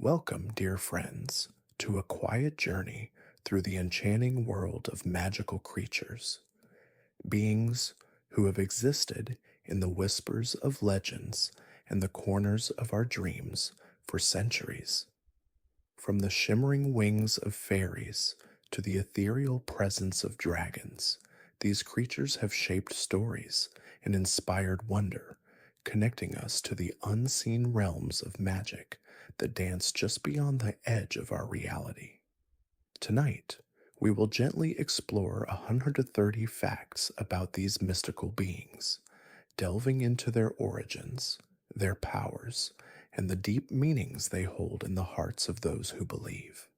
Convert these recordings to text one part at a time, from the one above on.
Welcome, dear friends, to a quiet journey through the enchanting world of magical creatures, beings who have existed in the whispers of legends and the corners of our dreams for centuries. From the shimmering wings of fairies to the ethereal presence of dragons, these creatures have shaped stories and inspired wonder, connecting us to the unseen realms of magic that dance just beyond the edge of our reality. Tonight, we will gently explore 130 facts about these mystical beings, delving into their origins, their powers, and the deep meanings they hold in the hearts of those who believe.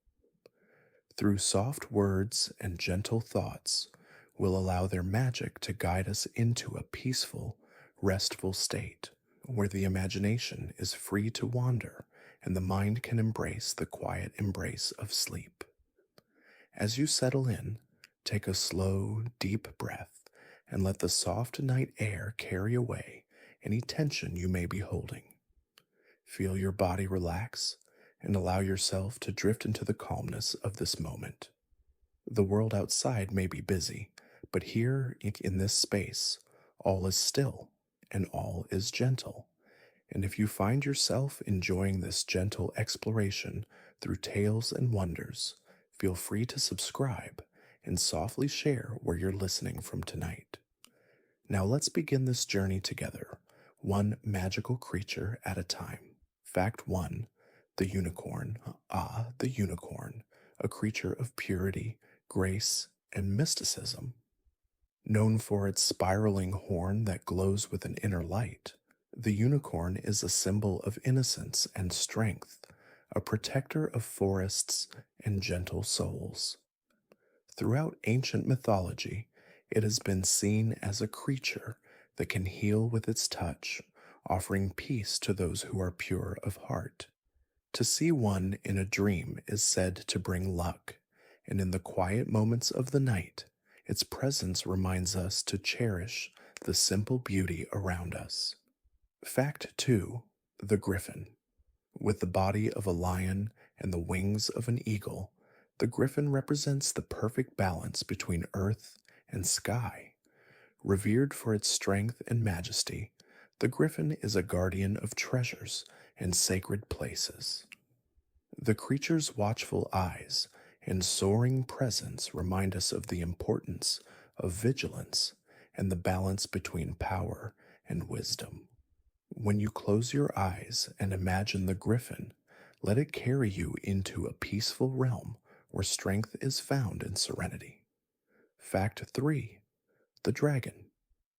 Through soft words and gentle thoughts, we'll allow their magic to guide us into a peaceful, restful state where the imagination is free to wander and the mind can embrace the quiet embrace of sleep. As you settle in, take a slow, deep breath and let the soft night air carry away any tension you may be holding. Feel your body relax and allow yourself to drift into the calmness of this moment. The world outside may be busy, but here in this space, all is still and all is gentle. And if you find yourself enjoying this gentle exploration through tales and wonders, feel free to subscribe and softly share where you're listening from tonight. Now let's begin this journey together, one magical creature at a time. Fact 1. The unicorn. The unicorn, a creature of purity, grace, and mysticism. Known for its spiraling horn that glows with an inner light, the unicorn is a symbol of innocence and strength, a protector of forests and gentle souls. Throughout ancient mythology, it has been seen as a creature that can heal with its touch, offering peace to those who are pure of heart. To see one in a dream is said to bring luck, and in the quiet moments of the night, its presence reminds us to cherish the simple beauty around us. Fact 2. The griffin. With the body of a lion and the wings of an eagle, the griffin represents the perfect balance between earth and sky. Revered for its strength and majesty, the griffin is a guardian of treasures and sacred places. The creature's watchful eyes and soaring presence remind us of the importance of vigilance and the balance between power and wisdom. When you close your eyes and imagine the griffin, let it carry you into a peaceful realm where strength is found in serenity. Fact 3. The dragon.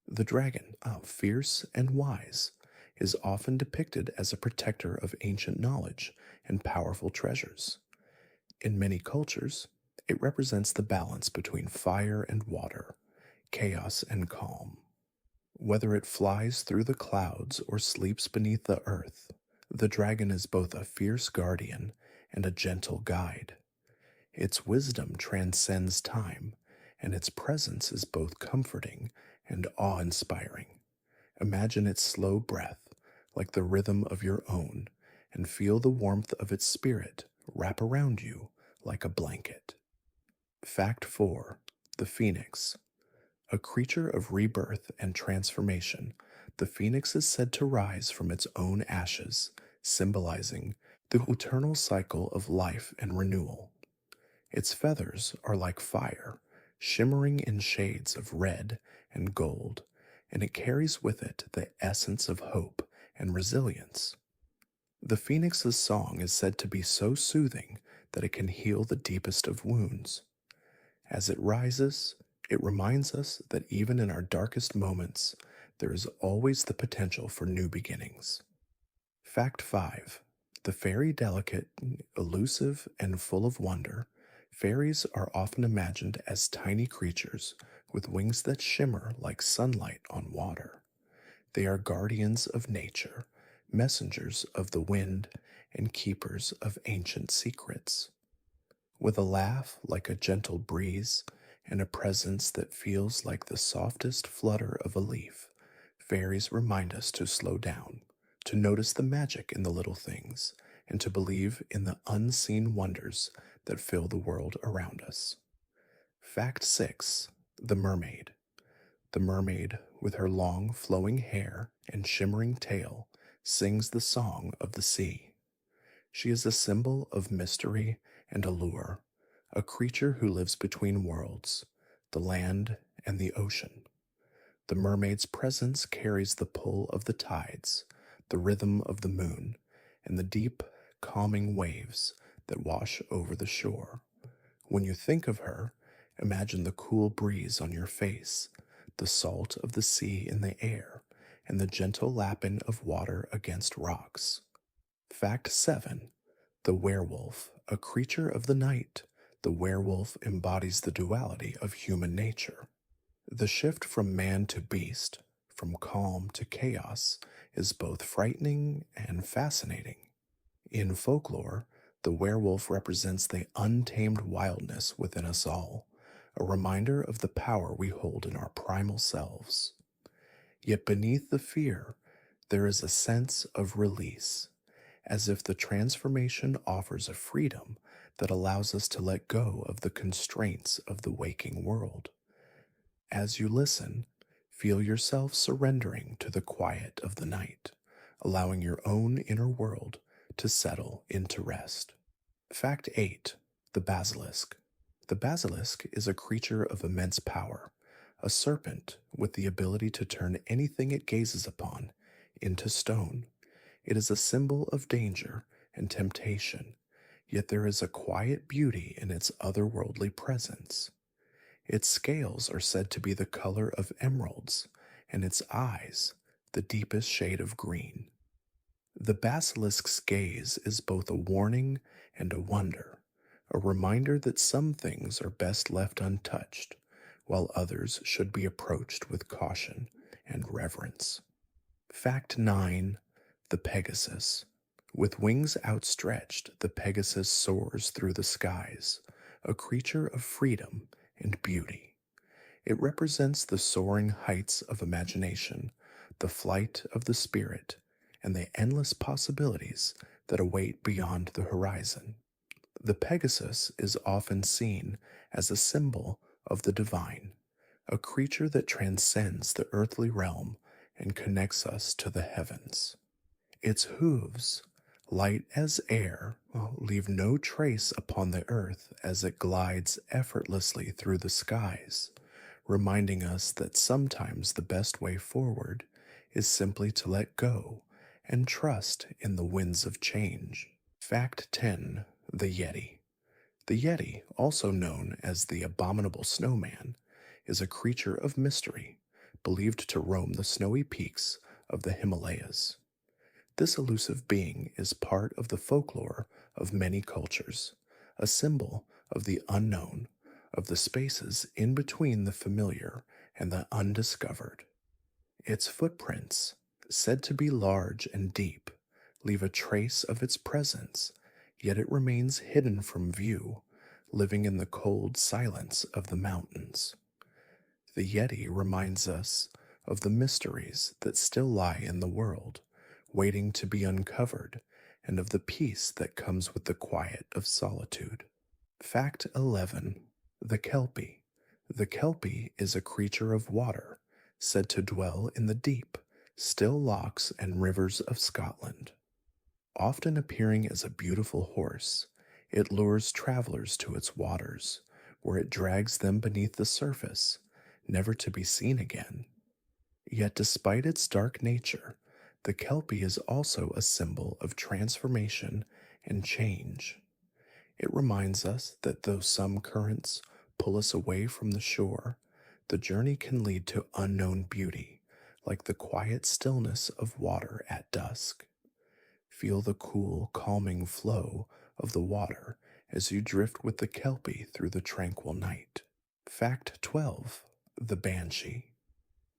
The dragon, fierce and wise, is often depicted as a protector of ancient knowledge and powerful treasures. In many cultures, it represents the balance between fire and water, chaos and calm. Whether it flies through the clouds or sleeps beneath the earth, the dragon is both a fierce guardian and a gentle guide. Its wisdom transcends time, and its presence is both comforting and awe-inspiring. Imagine its slow breath, like the rhythm of your own, and feel the warmth of its spirit wrap around you like a blanket. Fact 4. The phoenix. A creature of rebirth and transformation, the phoenix is said to rise from its own ashes, symbolizing the eternal cycle of life and renewal. Its feathers are like fire, shimmering in shades of red and gold, and it carries with it the essence of hope and resilience. The phoenix's song is said to be so soothing that it can heal the deepest of wounds. As it rises, it reminds us that even in our darkest moments, there is always the potential for new beginnings. Fact 5. The fairy delicate, elusive, and full of wonder, fairies are often imagined as tiny creatures with wings that shimmer like sunlight on water. They are guardians of nature, messengers of the wind, and keepers of ancient secrets. With a laugh like a gentle breeze and a presence that feels like the softest flutter of a leaf, fairies remind us to slow down, to notice the magic in the little things, and to believe in the unseen wonders that fill the world around us. Fact 6. The mermaid. The mermaid, with her long flowing hair and shimmering tail, sings the song of the sea. She is a symbol of mystery and allure, a creature who lives between worlds, the land and the ocean. The mermaid's presence carries the pull of the tides, the rhythm of the moon, and the deep, calming waves that wash over the shore. When you think of her, imagine the cool breeze on your face, the salt of the sea in the air, and the gentle lapping of water against rocks. Fact 7. The werewolf, a creature of the night. The werewolf embodies the duality of human nature. The shift from man to beast, from calm to chaos, is both frightening and fascinating. In folklore, the werewolf represents the untamed wildness within us all, a reminder of the power we hold in our primal selves. Yet beneath the fear, there is a sense of release, as if the transformation offers a freedom that allows us to let go of the constraints of the waking world. As you listen, feel yourself surrendering to the quiet of the night, allowing your own inner world to settle into rest. Fact 8. The basilisk. The basilisk is a creature of immense power, a serpent with the ability to turn anything it gazes upon into stone. It is a symbol of danger and temptation, yet there is a quiet beauty in its otherworldly presence. Its scales are said to be the color of emeralds, and its eyes the deepest shade of green. The basilisk's gaze is both a warning and a wonder, a reminder that some things are best left untouched, while others should be approached with caution and reverence. Fact 9. The Pegasus. With wings outstretched, the Pegasus soars through the skies, a creature of freedom and beauty. It represents the soaring heights of imagination, the flight of the spirit, and the endless possibilities that await beyond the horizon. The Pegasus is often seen as a symbol of the divine, a creature that transcends the earthly realm and connects us to the heavens. Its hooves, light as air, leave no trace upon the earth as it glides effortlessly through the skies, reminding us that sometimes the best way forward is simply to let go and trust in the winds of change. Fact 10. The Yeti. The Yeti, also known as the abominable snowman, is a creature of mystery, believed to roam the snowy peaks of the Himalayas. This elusive being is part of the folklore of many cultures, a symbol of the unknown, of the spaces in between the familiar and the undiscovered. Its footprints, said to be large and deep, leave a trace of its presence, yet it remains hidden from view, living in the cold silence of the mountains. The Yeti reminds us of the mysteries that still lie in the world, waiting to be uncovered, and of the peace that comes with the quiet of solitude. Fact 11. The Kelpie. The Kelpie is a creature of water, said to dwell in the deep, still lochs and rivers of Scotland. Often appearing as a beautiful horse, it lures travelers to its waters, where it drags them beneath the surface, never to be seen again. Yet despite its dark nature, the Kelpie is also a symbol of transformation and change. It reminds us that though some currents pull us away from the shore, the journey can lead to unknown beauty, like the quiet stillness of water at dusk. Feel the cool, calming flow of the water as you drift with the Kelpie through the tranquil night. Fact 12. The Banshee.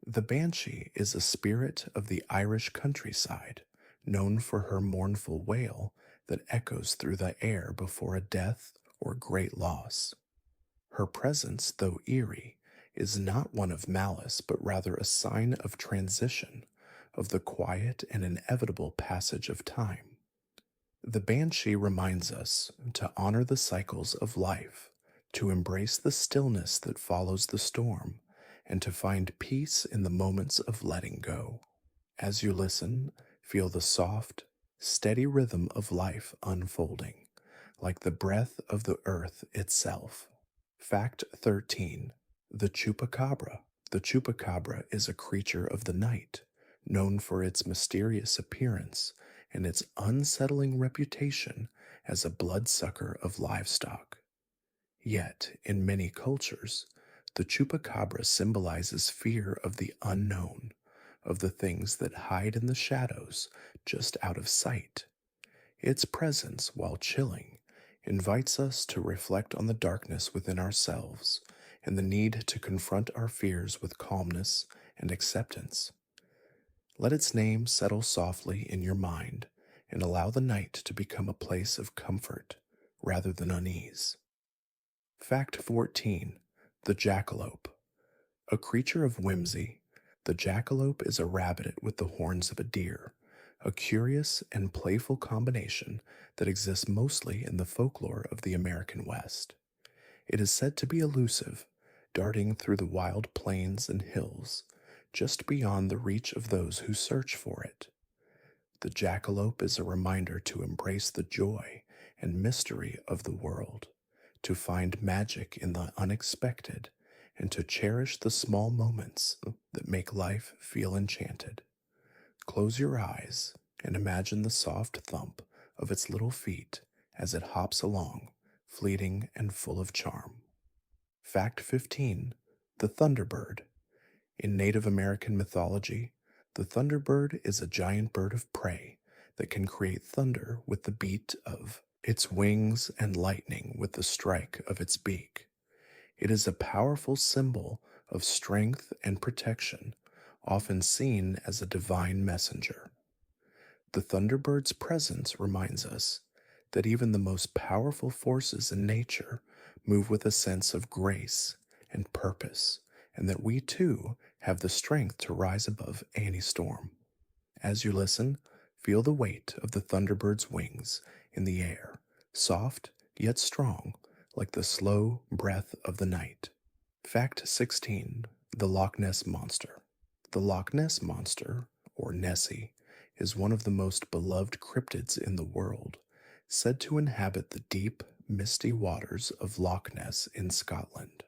The Banshee is a spirit of the Irish countryside, known for her mournful wail that echoes through the air before a death or great loss. Her presence, though eerie, is not one of malice, but rather a sign of transition, of the quiet and inevitable passage of time. The banshee reminds us to honor the cycles of life, to embrace the stillness that follows the storm, and to find peace in the moments of letting go. As you listen, feel the soft, steady rhythm of life unfolding, like the breath of the earth itself. Fact 13. The chupacabra. The chupacabra is a creature of the night, known for its mysterious appearance and its unsettling reputation as a bloodsucker of livestock. Yet, in many cultures, the chupacabra symbolizes fear of the unknown, of the things that hide in the shadows just out of sight. Its presence, while chilling, invites us to reflect on the darkness within ourselves and the need to confront our fears with calmness and acceptance. Let its name settle softly in your mind and allow the night to become a place of comfort rather than unease. Fact 14. The jackalope. A creature of whimsy, the jackalope is a rabbit with the horns of a deer, a curious and playful combination that exists mostly in the folklore of the American West. It is said to be elusive, darting through the wild plains and hills, just beyond the reach of those who search for it. The jackalope is a reminder to embrace the joy and mystery of the world, to find magic in the unexpected, and to cherish the small moments that make life feel enchanted. Close your eyes and imagine the soft thump of its little feet as it hops along, fleeting and full of charm. Fact 15. The thunderbird. In Native American mythology, the thunderbird is a giant bird of prey that can create thunder with the beat of its wings and lightning with the strike of its beak. It is a powerful symbol of strength and protection, often seen as a divine messenger. The thunderbird's presence reminds us that even the most powerful forces in nature move with a sense of grace and purpose, and that we too have the strength to rise above any storm. As you listen, feel the weight of the thunderbird's wings in the air, soft yet strong, like the slow breath of the night. Fact 16. The Loch Ness Monster. The Loch Ness Monster, or Nessie, is one of the most beloved cryptids in the world, said to inhabit the deep, misty waters of Loch Ness in Scotland.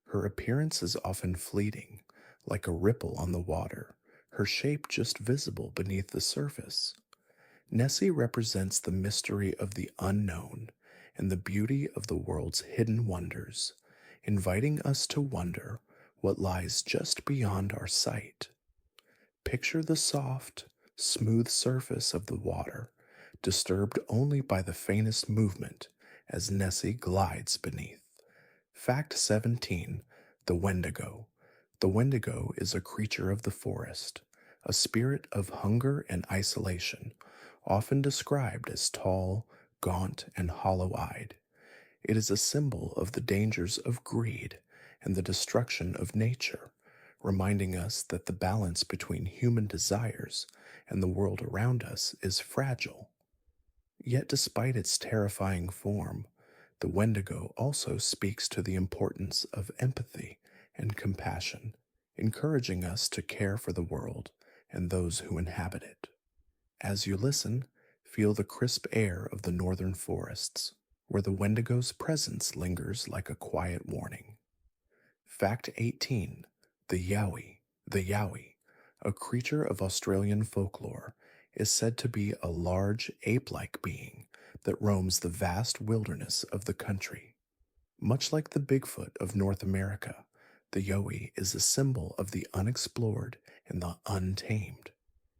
Her appearance is often fleeting, like a ripple on the water, her shape just visible beneath the surface. Nessie represents the mystery of the unknown and the beauty of the world's hidden wonders, inviting us to wonder what lies just beyond our sight. Picture the soft, smooth surface of the water, disturbed only by the faintest movement as Nessie glides beneath. Fact 17. The Wendigo. The Wendigo is a creature of the forest, a spirit of hunger and isolation, often described as tall, gaunt, and hollow-eyed. It is a symbol of the dangers of greed and the destruction of nature, reminding us that the balance between human desires and the world around us is fragile. Yet despite its terrifying form, the Wendigo also speaks to the importance of empathy and compassion, encouraging us to care for the world and those who inhabit it. As you listen, feel the crisp air of the northern forests, where the Wendigo's presence lingers like a quiet warning. Fact 18. The Yowie. The Yowie, a creature of Australian folklore, is said to be a large ape-like being that roams the vast wilderness of the country. Much like the Bigfoot of North America, the Yowie is a symbol of the unexplored and the untamed.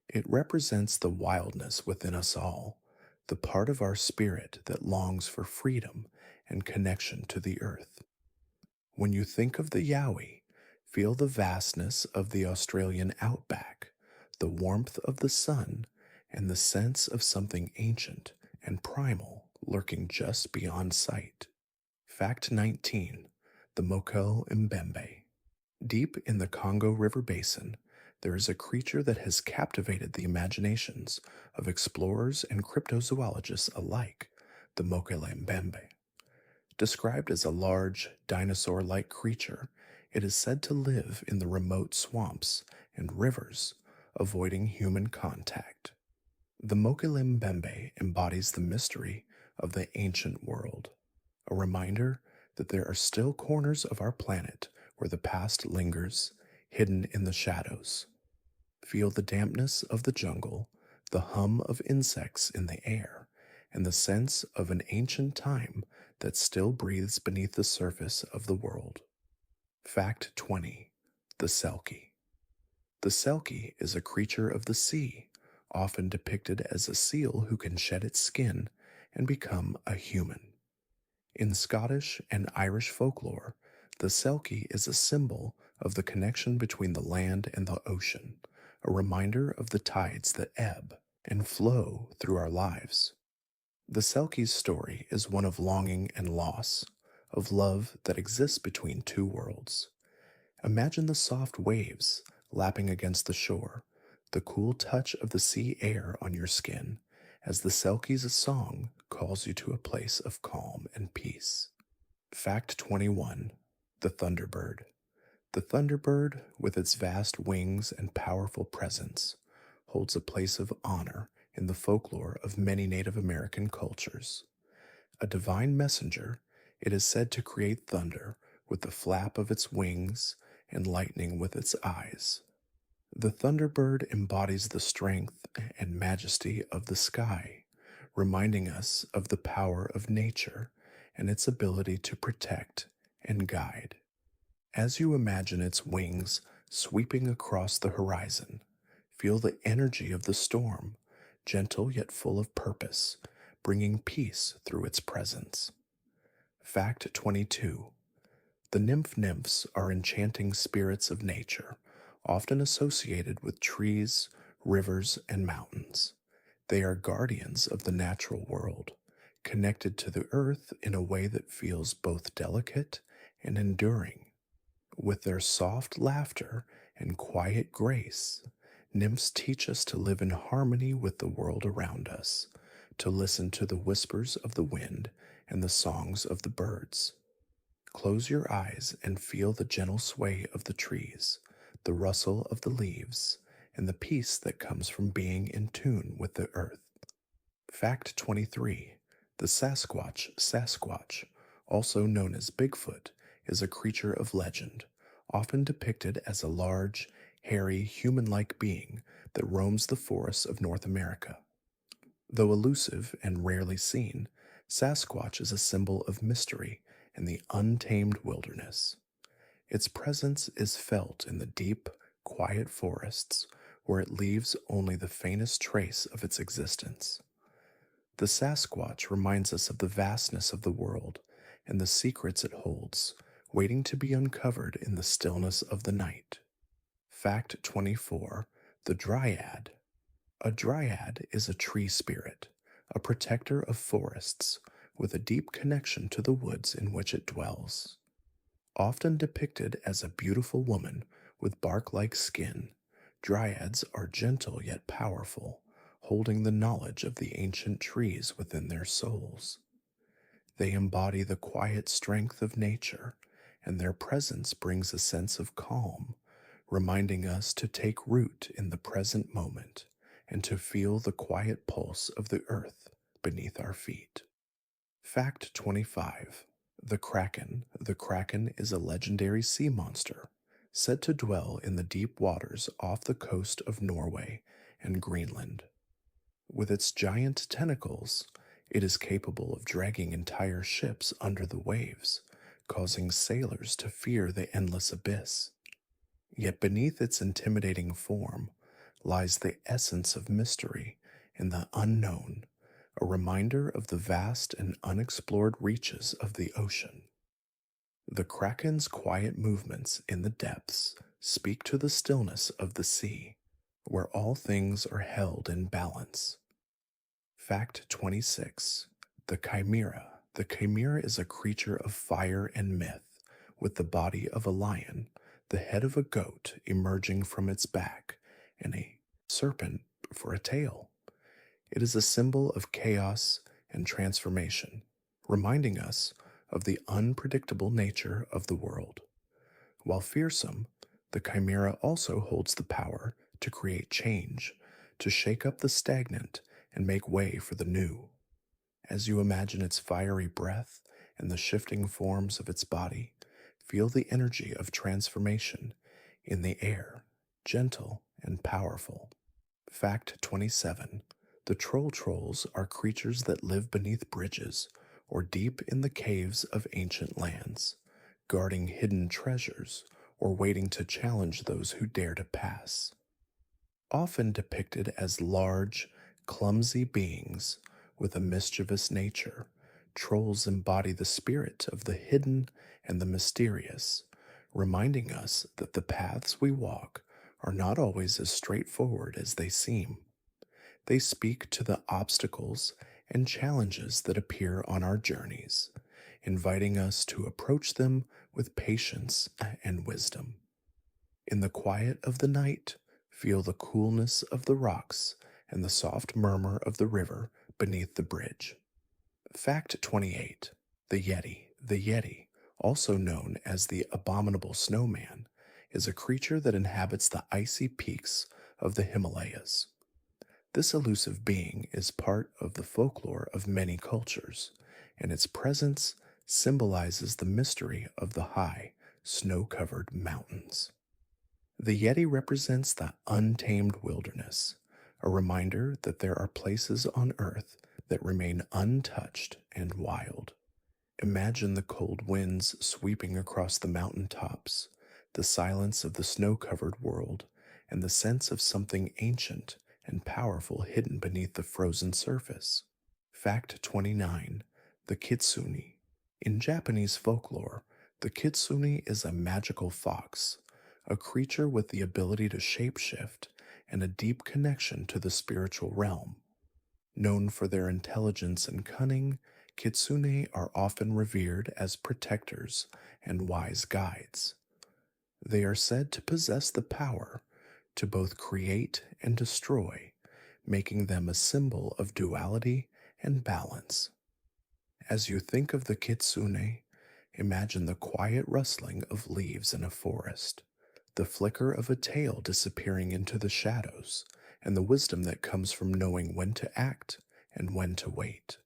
It represents the wildness within us all, the part of our spirit that longs for freedom and connection to the earth. When you think of the Yowie, feel the vastness of the Australian outback, the warmth of the sun, and the sense of something ancient and primal lurking just beyond sight. Fact 19. The Moko Mbembe. Deep in the Congo River Basin, there is a creature that has captivated the imaginations of explorers and cryptozoologists alike, the Mokelembembe. Described as a large, dinosaur like creature, it is said to live in the remote swamps and rivers, avoiding human contact. The Mokelembembe embodies the mystery of the ancient world, a reminder that there are still corners of our planet where the past lingers, hidden in the shadows. Feel the dampness of the jungle, the hum of insects in the air, and the sense of an ancient time that still breathes beneath the surface of the world. Fact 20. The Selkie. The Selkie is a creature of the sea, often depicted as a seal who can shed its skin and become a human. In Scottish and Irish folklore, the Selkie is a symbol of the connection between the land and the ocean, a reminder of the tides that ebb and flow through our lives. The Selkie's story is one of longing and loss, of love that exists between two worlds. Imagine the soft waves lapping against the shore, the cool touch of the sea air on your skin, as the Selkie's song calls you to a place of calm and peace. Fact 21. The Thunderbird. The Thunderbird, with its vast wings and powerful presence, holds a place of honor in the folklore of many Native American cultures. A divine messenger, it is said to create thunder with the flap of its wings and lightning with its eyes. The Thunderbird embodies the strength and majesty of the sky, reminding us of the power of nature and its ability to protect and guide. As you imagine its wings sweeping across the horizon, feel the energy of the storm, gentle yet full of purpose, bringing peace through its presence. Fact 22. The nymphs are enchanting spirits of nature, often associated with trees, rivers, and mountains. They are guardians of the natural world, connected to the earth in a way that feels both delicate and enduring. With their soft laughter and quiet grace, nymphs teach us to live in harmony with the world around us, to listen to the whispers of the wind and the songs of the birds. Close your eyes and feel the gentle sway of the trees, the rustle of the leaves, and the peace that comes from being in tune with the earth. Fact 23. The Sasquatch, also known as Bigfoot, is a creature of legend, often depicted as a large, hairy, human-like being that roams the forests of North America. Though elusive and rarely seen, Sasquatch is a symbol of mystery and the untamed wilderness. Its presence is felt in the deep, quiet forests where it leaves only the faintest trace of its existence. The Sasquatch reminds us of the vastness of the world and the secrets it holds, waiting to be uncovered in the stillness of the night. Fact 24. The Dryad. A dryad is a tree spirit, a protector of forests, with a deep connection to the woods in which it dwells. Often depicted as a beautiful woman with bark-like skin, dryads are gentle yet powerful, holding the knowledge of the ancient trees within their souls. They embody the quiet strength of nature, and their presence brings a sense of calm, reminding us to take root in the present moment and to feel the quiet pulse of the earth beneath our feet. Fact 25. The Kraken. The Kraken is a legendary sea monster, said to dwell in the deep waters off the coast of Norway and Greenland. With its giant tentacles, it is capable of dragging entire ships under the waves, causing sailors to fear the endless abyss. Yet beneath its intimidating form lies the essence of mystery and the unknown, a reminder of the vast and unexplored reaches of the ocean. The Kraken's quiet movements in the depths speak to the stillness of the sea, where all things are held in balance. Fact 26. The Chimera. The Chimera is a creature of fire and myth, with the body of a lion, the head of a goat emerging from its back, and a serpent for a tail. It is a symbol of chaos and transformation, reminding us of the unpredictable nature of the world. While fearsome, the chimera also holds the power to create change, to shake up the stagnant and make way for the new. As you imagine its fiery breath and the shifting forms of its body, feel the energy of transformation in the air, gentle and powerful. Fact 27. The troll trolls are creatures that live beneath bridges or deep in the caves of ancient lands, guarding hidden treasures or waiting to challenge those who dare to pass. Often depicted as large, clumsy beings with a mischievous nature, trolls embody the spirit of the hidden and the mysterious, reminding us that the paths we walk are not always as straightforward as they seem. They speak to the obstacles and challenges that appear on our journeys, inviting us to approach them with patience and wisdom. In the quiet of the night, feel the coolness of the rocks and the soft murmur of the river beneath the bridge. Fact 28. The Yeti. The Yeti, also known as the abominable snowman, is a creature that inhabits the icy peaks of the Himalayas. This elusive being is part of the folklore of many cultures, and its presence symbolizes the mystery of the high, snow-covered mountains. The Yeti represents the untamed wilderness, a reminder that there are places on Earth that remain untouched and wild. Imagine the cold winds sweeping across the mountain tops, the silence of the snow-covered world, and the sense of something ancient and powerful hidden beneath the frozen surface. Fact 29. The Kitsune. In Japanese folklore, the Kitsune is a magical fox, a creature with the ability to shapeshift and a deep connection to the spiritual realm. Known for their intelligence and cunning, Kitsune are often revered as protectors and wise guides. They are said to possess the power to both create and destroy, making them a symbol of duality and balance. As you think of the Kitsune, imagine the quiet rustling of leaves in a forest, the flicker of a tail disappearing into the shadows, and the wisdom that comes from knowing when to act and when to wait.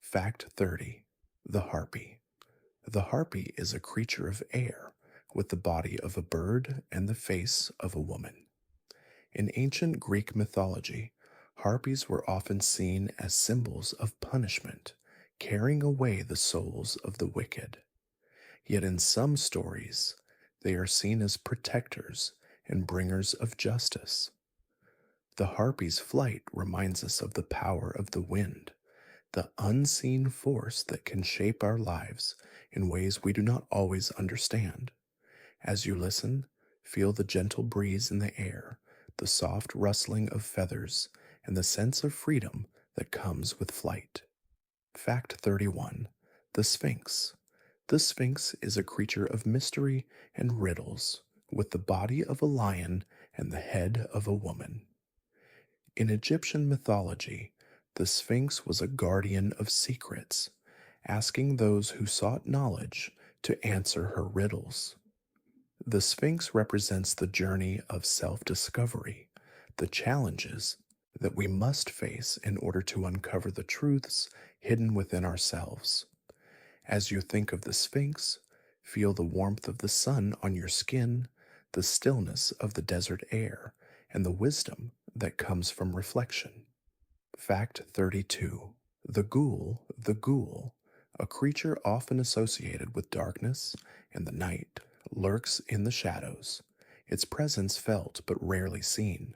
Fact 30. The Harpy. The harpy is a creature of air with the body of a bird and the face of a woman. In ancient Greek mythology, harpies were often seen as symbols of punishment, carrying away the souls of the wicked. Yet in some stories, they are seen as protectors and bringers of justice. The harpy's flight reminds us of the power of the wind, the unseen force that can shape our lives in ways we do not always understand. As you listen, feel the gentle breeze in the air, the soft rustling of feathers, and the sense of freedom that comes with flight. Fact 31. The Sphinx. The Sphinx is a creature of mystery and riddles, with the body of a lion and the head of a woman. In Egyptian mythology, the Sphinx was a guardian of secrets, asking those who sought knowledge to answer her riddles. The Sphinx represents the journey of self-discovery, the challenges that we must face in order to uncover the truths hidden within ourselves. As you think of the Sphinx, feel the warmth of the sun on your skin, the stillness of the desert air, and the wisdom that comes from reflection. Fact 32. The ghoul, a creature often associated with darkness and the night, lurks in the shadows, its presence felt but rarely seen.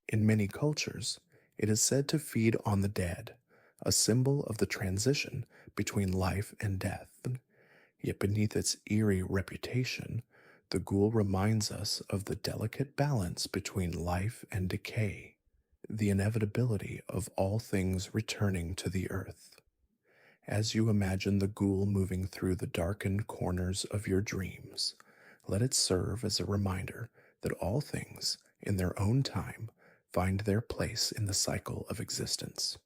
In many cultures, it is said to feed on the dead, a symbol of the transition between life and death. Yet beneath its eerie reputation, the ghoul reminds us of the delicate balance between life and decay, the inevitability of all things returning to the earth. As you imagine the ghoul moving through the darkened corners of your dreams, Let it serve as a reminder that all things, in their own time, find their place in the cycle of existence.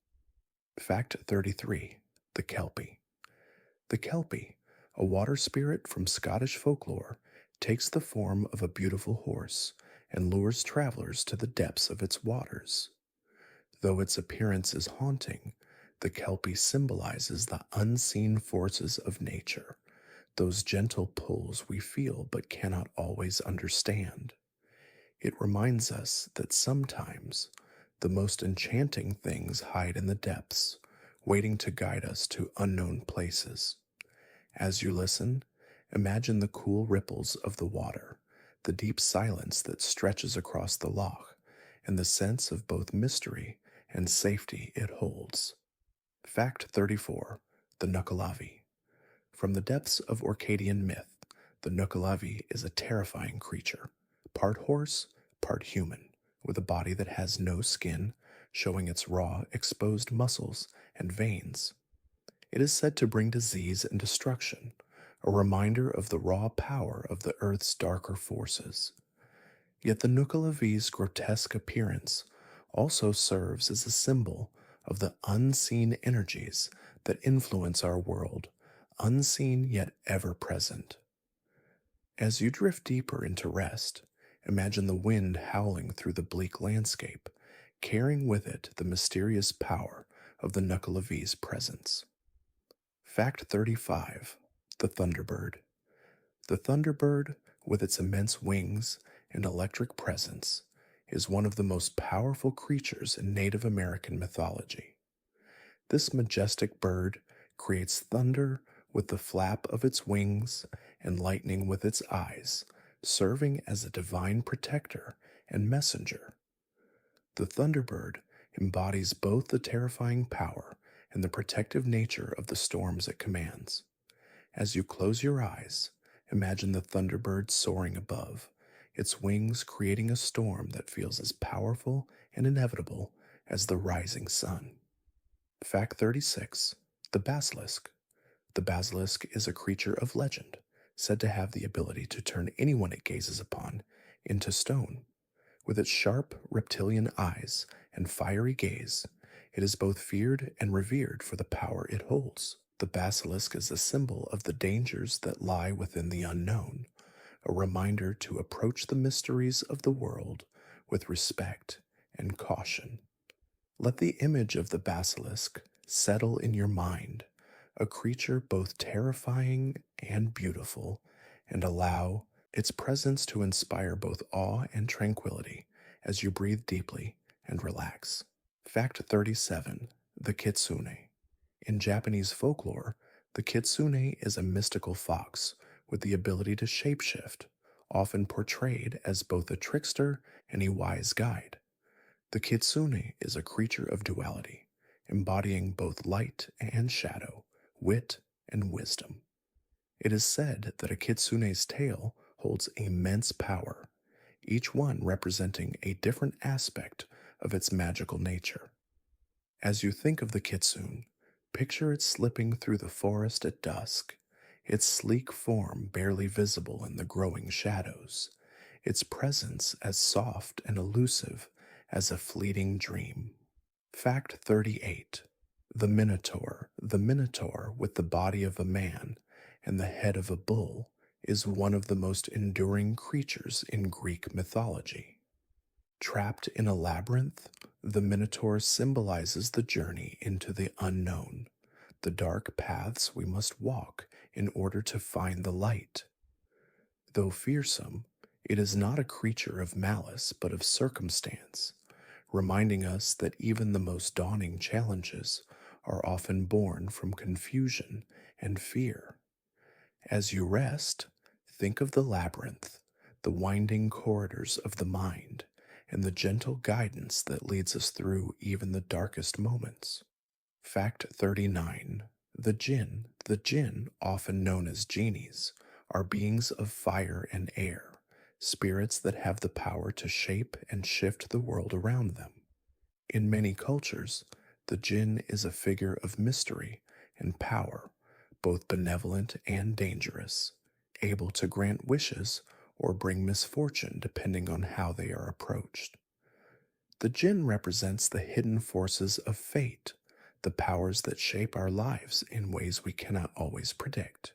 Fact 33. The Kelpie. The Kelpie, a water spirit from Scottish folklore, takes the form of a beautiful horse and lures travelers to the depths of its waters. Though its appearance is haunting, the Kelpie symbolizes the unseen forces of nature, those gentle pulls we feel but cannot always understand. It reminds us that sometimes the most enchanting things hide in the depths, waiting to guide us to unknown places. As you listen, imagine the cool ripples of the water, the deep silence that stretches across the loch, and the sense of both mystery and safety it holds. Fact 34. The Nukkalavi. From the depths of Orcadian myth, the Nukkalavi is a terrifying creature, part horse, part human, with a body that has no skin, showing its raw, exposed muscles and veins. It is said to bring disease and destruction, a reminder of the raw power of the earth's darker forces. Yet the Nukkalavi's grotesque appearance also serves as a symbol of the unseen energies that influence our world, unseen yet ever present. As you drift deeper into rest, imagine the wind howling through the bleak landscape, carrying with it the mysterious power of the Nukkalavi's presence. Fact 35. The Thunderbird. The Thunderbird, with its immense wings and electric presence, is one of the most powerful creatures in Native American mythology. This majestic bird creates thunder with the flap of its wings and lightning with its eyes, serving as a divine protector and messenger. The Thunderbird embodies both the terrifying power and the protective nature of the storms it commands. As you close your eyes, imagine the Thunderbird soaring above, its wings creating a storm that feels as powerful and inevitable as the rising sun. Fact 36. The Basilisk. The basilisk is a creature of legend, said to have the ability to turn anyone it gazes upon into stone. With its sharp reptilian eyes and fiery gaze, it is both feared and revered for the power it holds. The basilisk is a symbol of the dangers that lie within the unknown, a reminder to approach the mysteries of the world with respect and caution. Let the image of the basilisk settle in your mind, a creature both terrifying and beautiful, and allow its presence to inspire both awe and tranquility as you breathe deeply and relax. Fact 37. The Kitsune. In Japanese folklore, the kitsune is a mystical fox with the ability to shapeshift, often portrayed as both a trickster and a wise guide. The kitsune is a creature of duality, embodying both light and shadow, wit and wisdom. It is said that a kitsune's tail holds immense power, each one representing a different aspect of its magical nature. As you think of the kitsune, picture it slipping through the forest at dusk, its sleek form barely visible in the growing shadows, its presence as soft and elusive as a fleeting dream. Fact 38. The Minotaur. The Minotaur, with the body of a man and the head of a bull, is one of the most enduring creatures in Greek mythology. Trapped in a labyrinth, the Minotaur symbolizes the journey into the unknown, the dark paths we must walk in order to find the light. Though fearsome, it is not a creature of malice but of circumstance, reminding us that even the most daunting challenges are often born from confusion and fear. As you rest, think of the labyrinth, the winding corridors of the mind, and the gentle guidance that leads us through even the darkest moments. Fact 39. The Jinn. The Jinn, often known as genies, are beings of fire and air, spirits that have the power to shape and shift the world around them. In many cultures, the Jinn is a figure of mystery and power, both benevolent and dangerous, able to grant wishes or bring misfortune depending on how they are approached. The jinn represents the hidden forces of fate, the powers that shape our lives in ways we cannot always predict.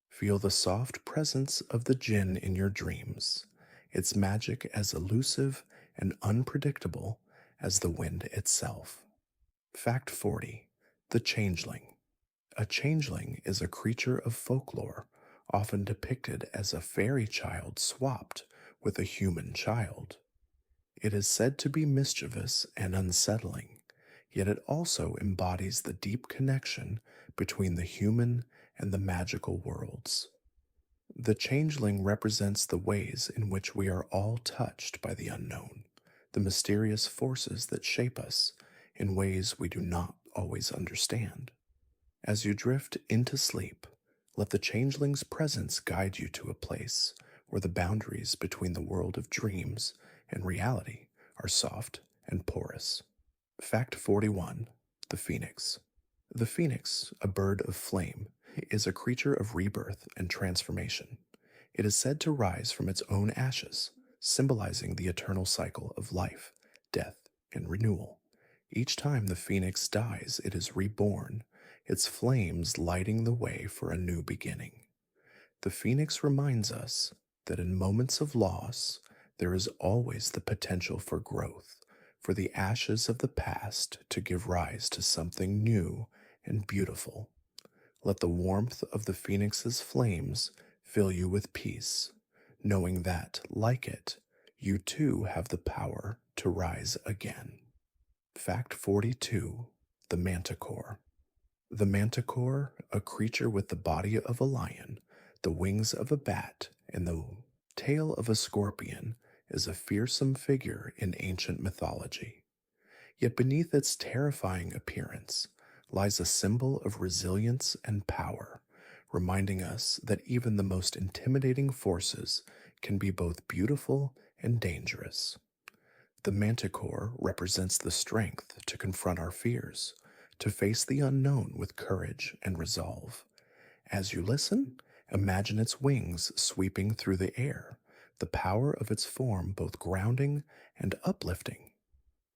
Feel the soft presence of the jinn in your dreams, its magic as elusive and unpredictable as the wind itself. Fact 40. The Changeling. A changeling is a creature of folklore, often depicted as a fairy child swapped with a human child. It is said to be mischievous and unsettling, yet it also embodies the deep connection between the human and the magical worlds. The changeling represents the ways in which we are all touched by the unknown, the mysterious forces that shape us in ways we do not always understand. As you drift into sleep, let the changeling's presence guide you to a place where the boundaries between the world of dreams and reality are soft and porous. Fact 41. The Phoenix. The phoenix, a bird of flame, is a creature of rebirth and transformation. It is said to rise from its own ashes, symbolizing the eternal cycle of life, death, and renewal. Each time the phoenix dies, it is reborn, its flames lighting the way for a new beginning. The phoenix reminds us that in moments of loss, there is always the potential for growth, for the ashes of the past to give rise to something new and beautiful. Let the warmth of the phoenix's flames fill you with peace, knowing that, like it, you too have the power to rise again. Fact 42. The Manticore. The manticore, a creature with the body of a lion, the wings of a bat, and the tail of a scorpion, is a fearsome figure in ancient mythology. Yet beneath its terrifying appearance lies a symbol of resilience and power, reminding us that even the most intimidating forces can be both beautiful and dangerous. The manticore represents the strength to confront our fears, to face the unknown with courage and resolve. As you listen, imagine its wings sweeping through the air, the power of its form both grounding and uplifting.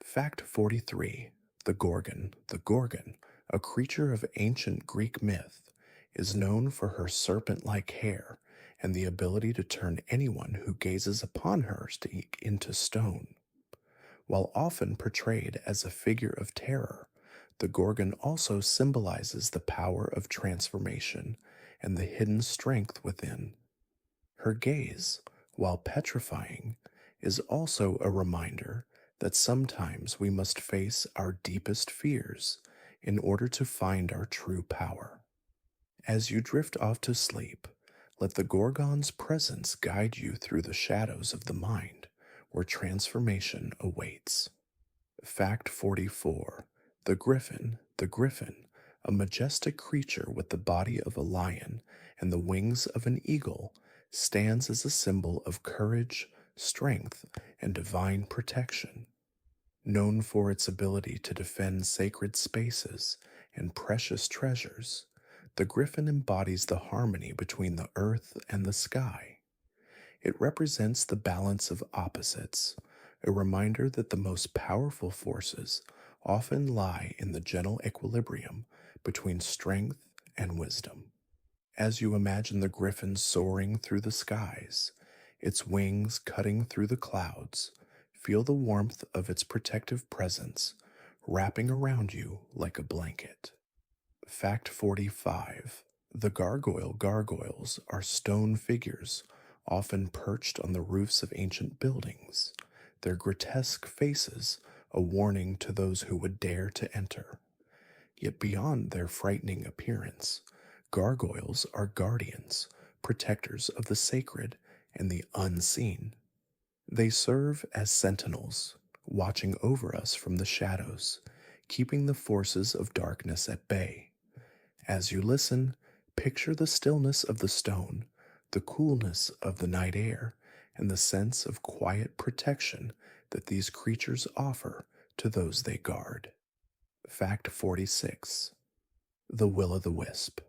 Fact 43. The Gorgon. The Gorgon, a creature of ancient Greek myth, is known for her serpent-like hair and the ability to turn anyone who gazes upon her into stone. While often portrayed as a figure of terror, the Gorgon also symbolizes the power of transformation and the hidden strength within. Her gaze, while petrifying, is also a reminder that sometimes we must face our deepest fears in order to find our true power. As you drift off to sleep, let the Gorgon's presence guide you through the shadows of the mind where transformation awaits. Fact 44. The Griffin. The Griffin, a majestic creature with the body of a lion and the wings of an eagle, stands as a symbol of courage, strength, and divine protection. Known for its ability to defend sacred spaces and precious treasures, the griffin embodies the harmony between the earth and the sky. It represents the balance of opposites, a reminder that the most powerful forces often lie in the gentle equilibrium between strength and wisdom. As you imagine the griffin soaring through the skies, its wings cutting through the clouds, feel the warmth of its protective presence wrapping around you like a blanket. Fact 45. The gargoyle. Gargoyles are stone figures, often perched on the roofs of ancient buildings, their grotesque faces a warning to those who would dare to enter. Yet beyond their frightening appearance, gargoyles are guardians, protectors of the sacred and the unseen. They serve as sentinels, watching over us from the shadows, keeping the forces of darkness at bay. As you listen, picture the stillness of the stone, the coolness of the night air, and the sense of quiet protection that these creatures offer to those they guard. Fact 46. The Will-o'-the-Wisp.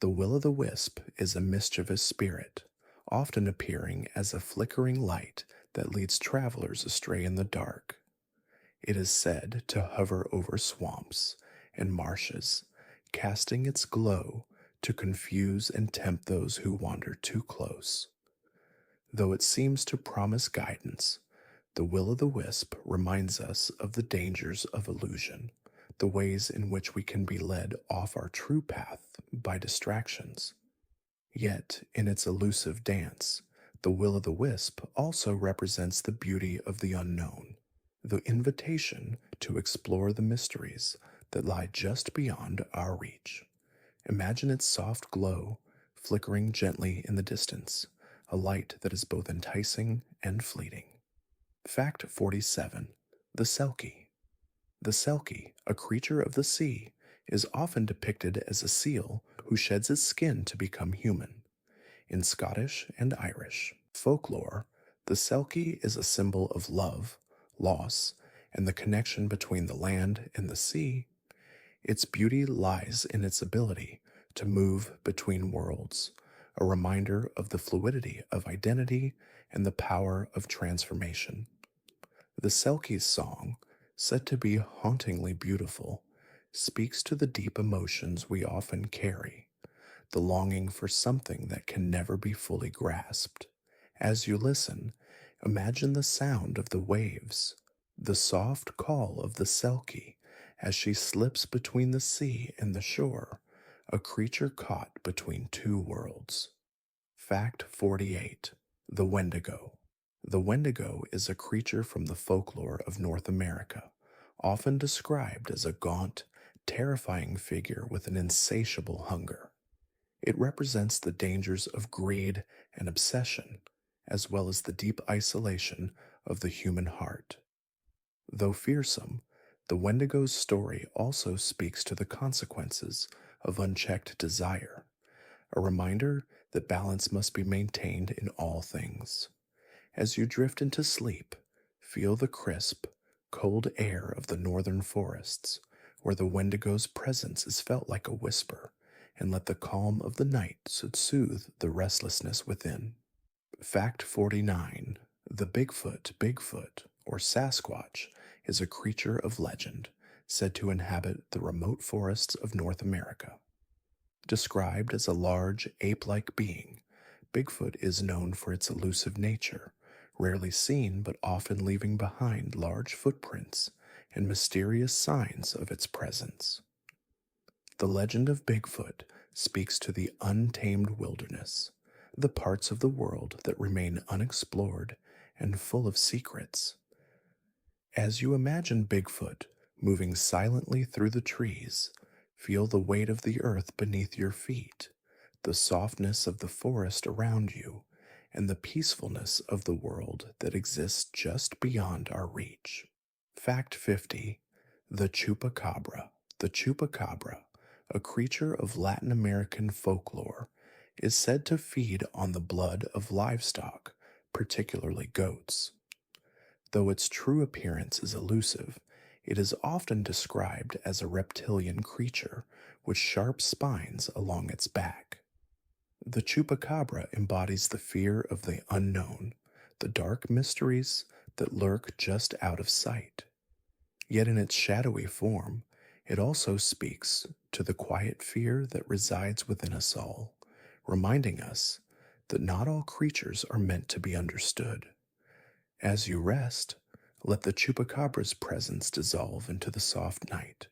The will-o'-the-wisp is a mischievous spirit, often appearing as a flickering light that leads travelers astray in the dark. It is said to hover over swamps and marshes, casting its glow to confuse and tempt those who wander too close. Though it seems to promise guidance, the will-o'-the-wisp reminds us of the dangers of illusion, the ways in which we can be led off our true path by distractions. Yet, in its elusive dance, the will-o'-the-wisp also represents the beauty of the unknown, the invitation to explore the mysteries that lie just beyond our reach. Imagine its soft glow flickering gently in the distance, a light that is both enticing and fleeting. Fact 47. The Selkie. The Selkie, a creature of the sea, is often depicted as a seal who sheds its skin to become human. In Scottish and Irish folklore, the Selkie is a symbol of love, loss, and the connection between the land and the sea. Its beauty lies in its ability to move between worlds, a reminder of the fluidity of identity and the power of transformation. The Selkie's song, said to be hauntingly beautiful, speaks to the deep emotions we often carry, the longing for something that can never be fully grasped. As you listen, imagine the sound of the waves, the soft call of the Selkie as she slips between the sea and the shore, a creature caught between two worlds. Fact 48. The Wendigo. The Wendigo is a creature from the folklore of North America, often described as a gaunt, terrifying figure with an insatiable hunger. It represents the dangers of greed and obsession, as well as the deep isolation of the human heart. Though fearsome, the Wendigo's story also speaks to the consequences of unchecked desire, a reminder that balance must be maintained in all things. As you drift into sleep, feel the crisp, cold air of the northern forests, where the Wendigo's presence is felt like a whisper, and let the calm of the night soothe the restlessness within. Fact 49. The Bigfoot, or Sasquatch, is a creature of legend, said to inhabit the remote forests of North America. Described as a large, ape-like being, Bigfoot is known for its elusive nature, rarely seen but often leaving behind large footprints and mysterious signs of its presence. The legend of Bigfoot speaks to the untamed wilderness, the parts of the world that remain unexplored and full of secrets. As you imagine Bigfoot moving silently through the trees, feel the weight of the earth beneath your feet, the softness of the forest around you, and the peacefulness of the world that exists just beyond our reach. Fact 50. The Chupacabra. The Chupacabra, a creature of Latin American folklore, is said to feed on the blood of livestock, particularly goats. Though its true appearance is elusive, it is often described as a reptilian creature with sharp spines along its back. The Chupacabra embodies the fear of the unknown, the dark mysteries that lurk just out of sight. Yet in its shadowy form, it also speaks to the quiet fear that resides within us all, reminding us that not all creatures are meant to be understood. As you rest, let the Chupacabra's presence dissolve into the soft night,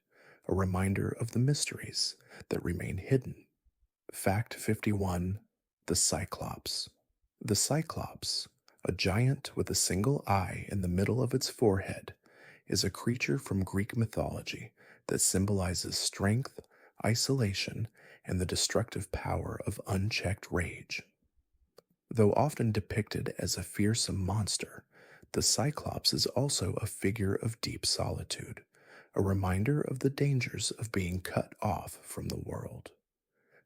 a reminder of the mysteries that remain hidden. Fact 51. The Cyclops. The Cyclops, a giant with a single eye in the middle of its forehead, is a creature from Greek mythology that symbolizes strength, isolation, and the destructive power of unchecked rage. Though often depicted as a fearsome monster, the Cyclops is also a figure of deep solitude, a reminder of the dangers of being cut off from the world.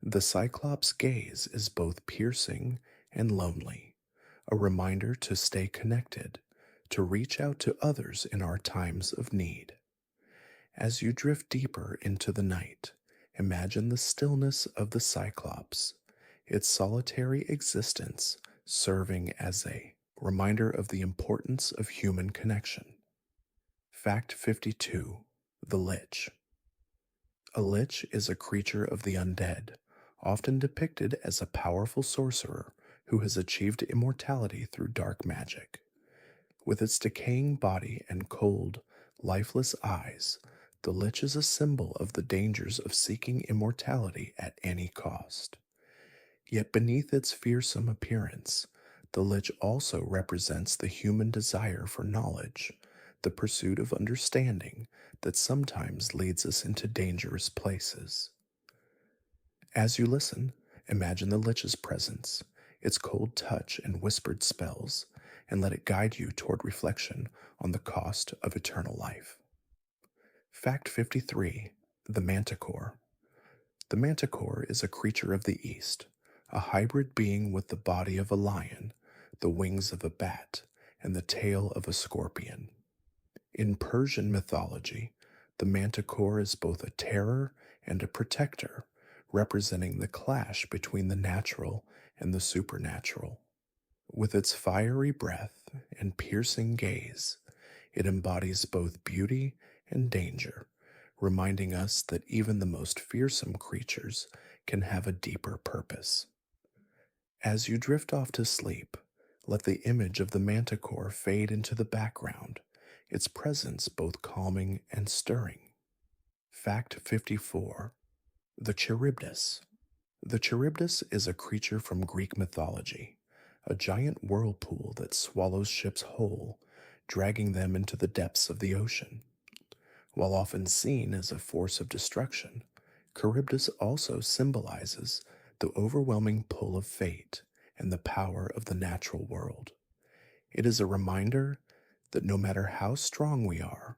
The Cyclops' gaze is both piercing and lonely, a reminder to stay connected, to reach out to others in our times of need. As you drift deeper into the night, Imagine the stillness of the Cyclops, its solitary existence serving as a reminder of the importance of human connection. Fact 52. The Lich. A lich is a creature of the undead, often depicted as a powerful sorcerer who has achieved immortality through dark magic. With its decaying body and cold, lifeless eyes, the lich is a symbol of the dangers of seeking immortality at any cost. Yet beneath its fearsome appearance, the lich also represents the human desire for knowledge, the pursuit of understanding that sometimes leads us into dangerous places. As you listen, imagine the lich's presence, its cold touch and whispered spells, and let it guide you toward reflection on the cost of eternal life. Fact 53. The Manticore. The manticore is a creature of the East, a hybrid being with the body of a lion, the wings of a bat, and the tail of a scorpion. In Persian mythology, the manticore is both a terror and a protector, representing the clash between the natural and the supernatural. With its fiery breath and piercing gaze, it embodies both beauty and danger, reminding us that even the most fearsome creatures can have a deeper purpose. As you drift off to sleep, let the image of the manticore fade into the background, its presence both calming and stirring. Fact 54. The Charybdis. The Charybdis is a creature from Greek mythology, a giant whirlpool that swallows ships whole, dragging them into the depths of the ocean. While often seen as a force of destruction, Charybdis also symbolizes the overwhelming pull of fate and the power of the natural world. It is a reminder that no matter how strong we are,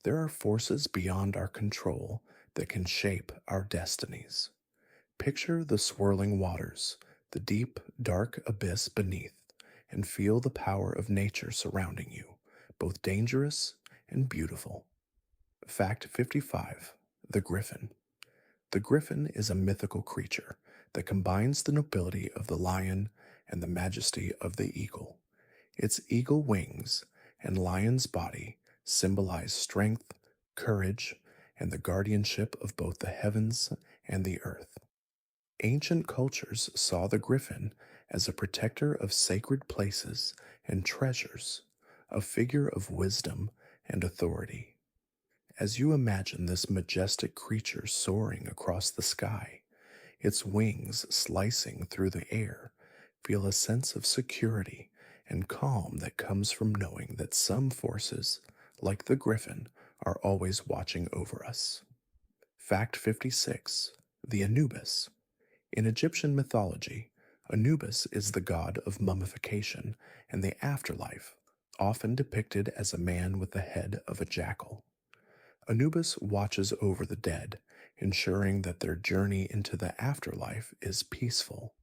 there are forces beyond our control that can shape our destinies. Picture the swirling waters, the deep, dark abyss beneath, and feel the power of nature surrounding you, both dangerous and beautiful. Fact 55. The Griffin. The griffin is a mythical creature that combines the nobility of the lion and the majesty of the eagle. Its eagle wings and lion's body symbolize strength, courage, and the guardianship of both the heavens and the earth. Ancient cultures saw the griffin as a protector of sacred places and treasures, a figure of wisdom and authority. As you imagine this majestic creature soaring across the sky, its wings slicing through the air, feel a sense of security and calm that comes from knowing that some forces, like the griffin, are always watching over us. Fact 56. The Anubis. In Egyptian mythology, Anubis is the god of mummification and the afterlife, often depicted as a man with the head of a jackal. Anubis watches over the dead, ensuring that their journey into the afterlife is peaceful.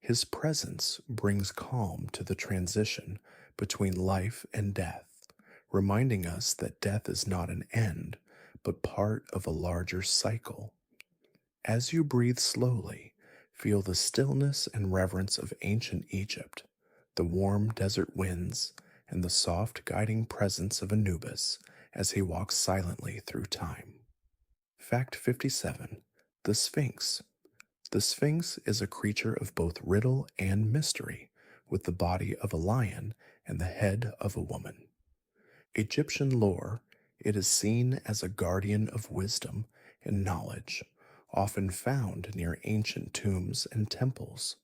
His presence brings calm to the transition between life and death, reminding us that death is not an end, but part of a larger cycle. As you breathe slowly, feel the stillness and reverence of ancient Egypt, the warm desert winds, and the soft guiding presence of Anubis as he walks silently through time. Fact 57. The Sphinx. The Sphinx is a creature of both riddle and mystery, with the body of a lion and the head of a woman. Egyptian lore, it is seen as a guardian of wisdom and knowledge, often found near ancient tombs and temples.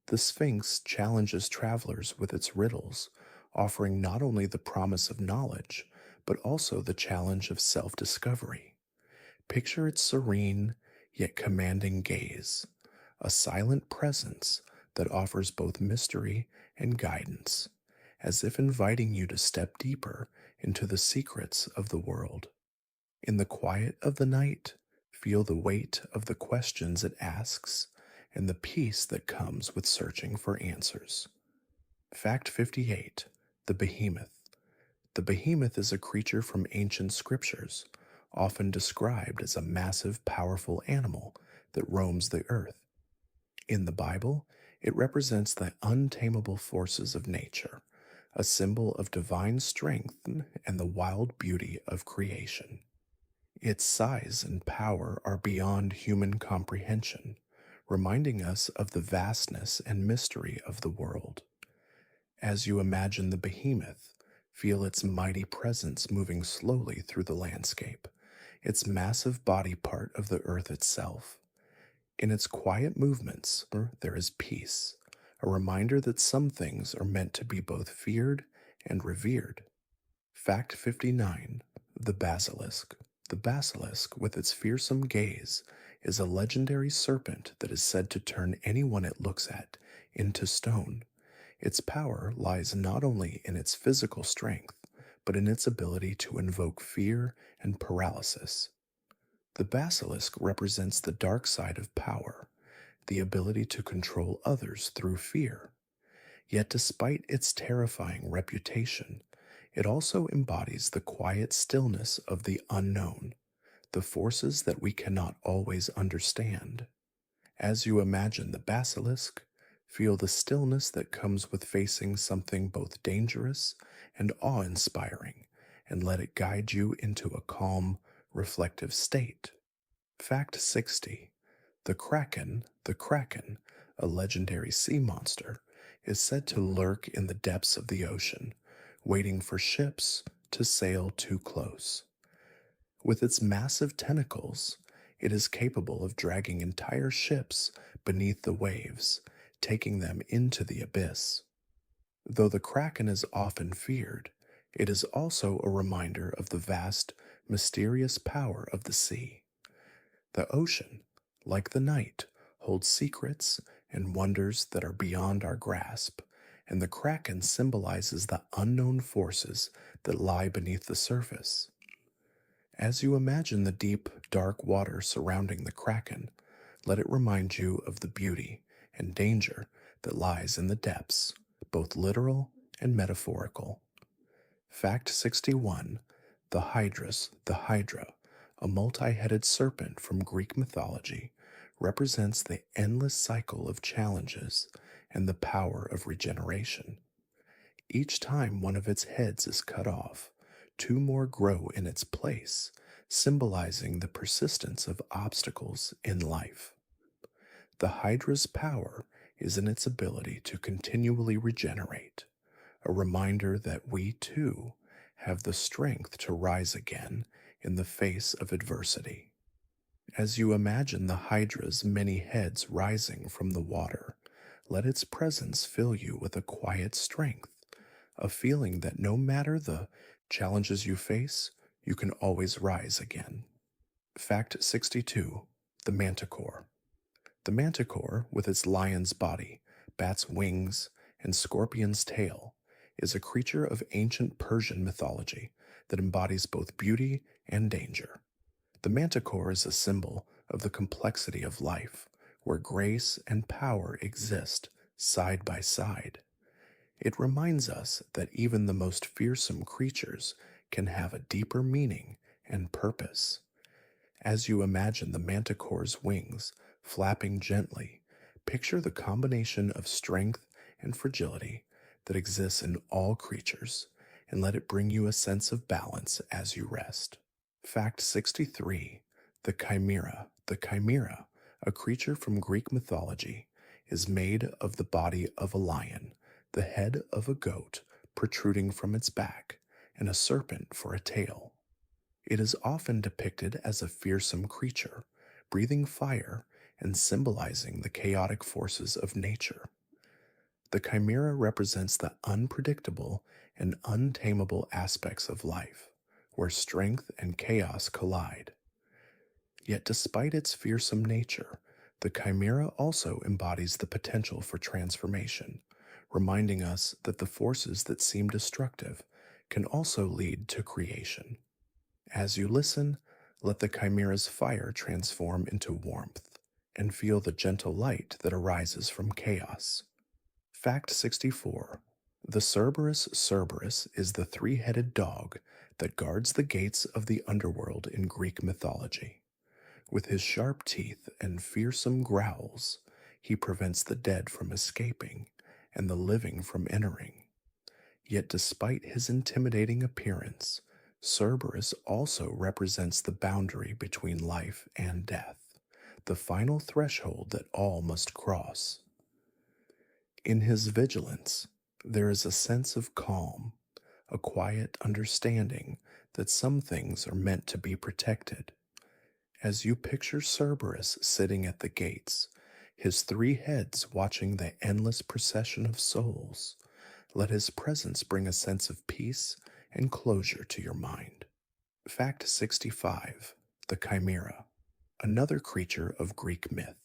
The Sphinx challenges travelers with its riddles, offering not only the promise of knowledge, but also the challenge of self-discovery. Picture its serene, yet commanding gaze, a silent presence that offers both mystery and guidance, as if inviting you to step deeper into the secrets of the world. In the quiet of the night, feel the weight of the questions it asks and the peace that comes with searching for answers. Fact 58. The Behemoth. The behemoth is a creature from ancient scriptures, often described as a massive, powerful animal that roams the earth. In the Bible, it represents the untamable forces of nature, a symbol of divine strength and the wild beauty of creation. Its size and power are beyond human comprehension, reminding us of the vastness and mystery of the world. As you imagine the behemoth, feel its mighty presence moving slowly through the landscape, its massive body part of the earth itself. In its quiet movements, there is peace, a reminder that some things are meant to be both feared and revered. Fact 59: The Basilisk. The basilisk, with its fearsome gaze, is a legendary serpent that is said to turn anyone it looks at into stone. Its power lies not only in its physical strength, but in its ability to invoke fear and paralysis. The basilisk represents the dark side of power, the ability to control others through fear. Yet, despite its terrifying reputation, it also embodies the quiet stillness of the unknown, the forces that we cannot always understand. As you imagine the basilisk, feel the stillness that comes with facing something both dangerous and awe inspiring, and let it guide you into a calm, reflective state. Fact 60: the Kraken, a legendary sea monster, is said to lurk in the depths of the ocean, waiting for ships to sail too close. With its massive tentacles, it is capable of dragging entire ships beneath the waves, taking them into the abyss. Though the Kraken is often feared, it is also a reminder of the vast, mysterious power of the sea. The ocean, like the night, holds secrets and wonders that are beyond our grasp, and the Kraken symbolizes the unknown forces that lie beneath the surface. As you imagine the deep, dark water surrounding the Kraken, let it remind you of the beauty and danger that lies in the depths, both literal and metaphorical. Fact 61: the Hydra, a multi-headed serpent from Greek mythology, represents the endless cycle of challenges and the power of regeneration. Each time one of its heads is cut off, two more grow in its place, symbolizing the persistence of obstacles in life. The Hydra's power is in its ability to continually regenerate, a reminder that we too have the strength to rise again in the face of adversity. As you imagine the Hydra's many heads rising from the water, let its presence fill you with a quiet strength, a feeling that no matter the challenges you face, you can always rise again. Fact 62: the Manticore. The manticore, with its lion's body, bat's wings, and scorpion's tail, is a creature of ancient Persian mythology that embodies both beauty and danger. The manticore is a symbol of the complexity of life, where grace and power exist side by side. It reminds us that even the most fearsome creatures can have a deeper meaning and purpose. As you imagine the manticore's wings flapping gently, picture the combination of strength and fragility that exists in all creatures, and let it bring you a sense of balance as you rest. Fact 63: the Chimera. The Chimera, a creature from Greek mythology, is made of the body of a lion, the head of a goat protruding from its back, and a serpent for a tail. It is often depicted as a fearsome creature, breathing fire and symbolizing the chaotic forces of nature. The chimera represents the unpredictable and untamable aspects of life, where strength and chaos collide. Yet, despite its fearsome nature, the chimera also embodies the potential for transformation, reminding us that the forces that seem destructive can also lead to creation. As you listen, let the chimera's fire transform into warmth, and feel the gentle light that arises from chaos. Fact 64: the Cerberus cerberus is the three-headed dog that guards the gates of the underworld in Greek mythology. With his sharp teeth and fearsome growls, he prevents the dead from escaping and the living from entering. Yet, despite his intimidating appearance, Cerberus also represents the boundary between life and death, the final threshold that all must cross. In his vigilance, there is a sense of calm, a quiet understanding that some things are meant to be protected. As you picture Cerberus sitting at the gates, his three heads watching the endless procession of souls, let his presence bring a sense of peace and closure to your mind. Fact 65. The Chimera. Another creature of Greek myth,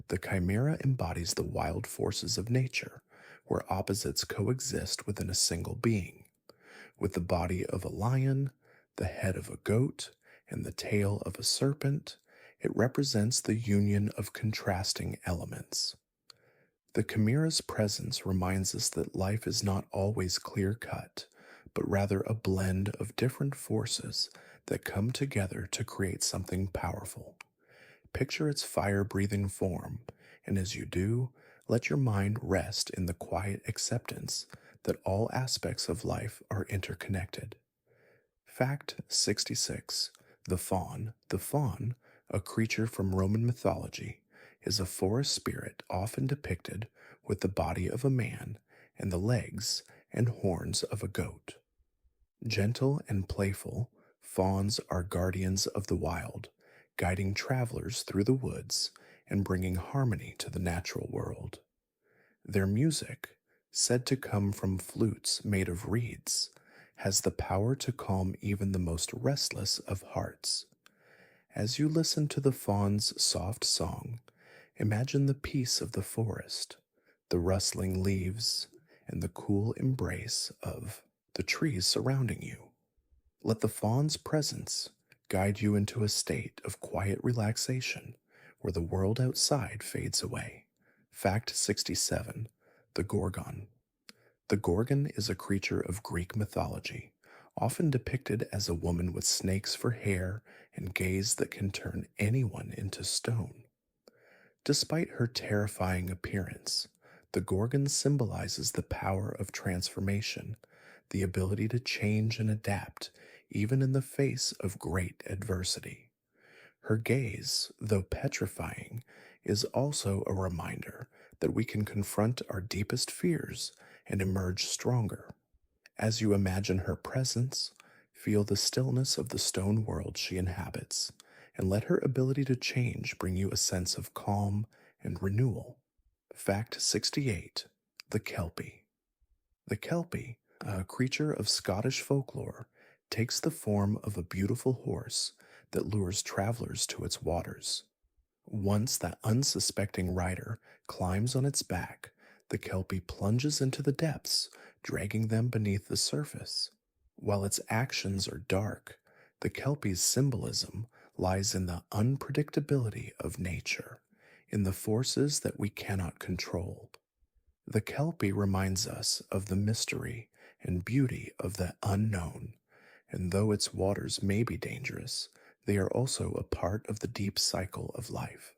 the chimera embodies the wild forces of nature, where opposites coexist within a single being. With the body of a lion, the head of a goat, and the tail of a serpent, it represents the union of contrasting elements. The chimera's presence reminds us that life is not always clear cut, but rather a blend of different forces that come together to create something powerful. Picture its fire breathing form, and as you do, let your mind rest in the quiet acceptance that all aspects of life are interconnected. Fact 66. The faun. The faun, a creature from Roman mythology, is a forest spirit often depicted with the body of a man and the legs and horns of a goat. Gentle and playful, fauns are guardians of the wild, guiding travelers through the woods and bringing harmony to the natural world. Their music, said to come from flutes made of reeds, has the power to calm even the most restless of hearts. As you listen to the faun's soft song, imagine the peace of the forest, the rustling leaves, and the cool embrace of the trees surrounding you. Let the faun's presence guide you into a state of quiet relaxation where the world outside fades away. Fact 67. The Gorgon. The Gorgon is a creature of Greek mythology, often depicted as a woman with snakes for hair and gaze that can turn anyone into stone. Despite her terrifying appearance, the Gorgon symbolizes the power of transformation, the ability to change and adapt even in the face of great adversity. Her gaze, though petrifying, is also a reminder that we can confront our deepest fears and emerge stronger. As you imagine her presence, feel the stillness of the stone world she inhabits, and let her ability to change bring you a sense of calm and renewal. Fact 68. The Kelpie. The Kelpie, a creature of Scottish folklore, takes the form of a beautiful horse that lures travelers to its waters. Once that unsuspecting rider climbs on its back, the Kelpie plunges into the depths, dragging them beneath the surface. While its actions are dark, the Kelpie's symbolism lies in the unpredictability of nature, in the forces that we cannot control. The Kelpie reminds us of the mystery and beauty of the unknown, and though its waters may be dangerous, they are also a part of the deep cycle of life.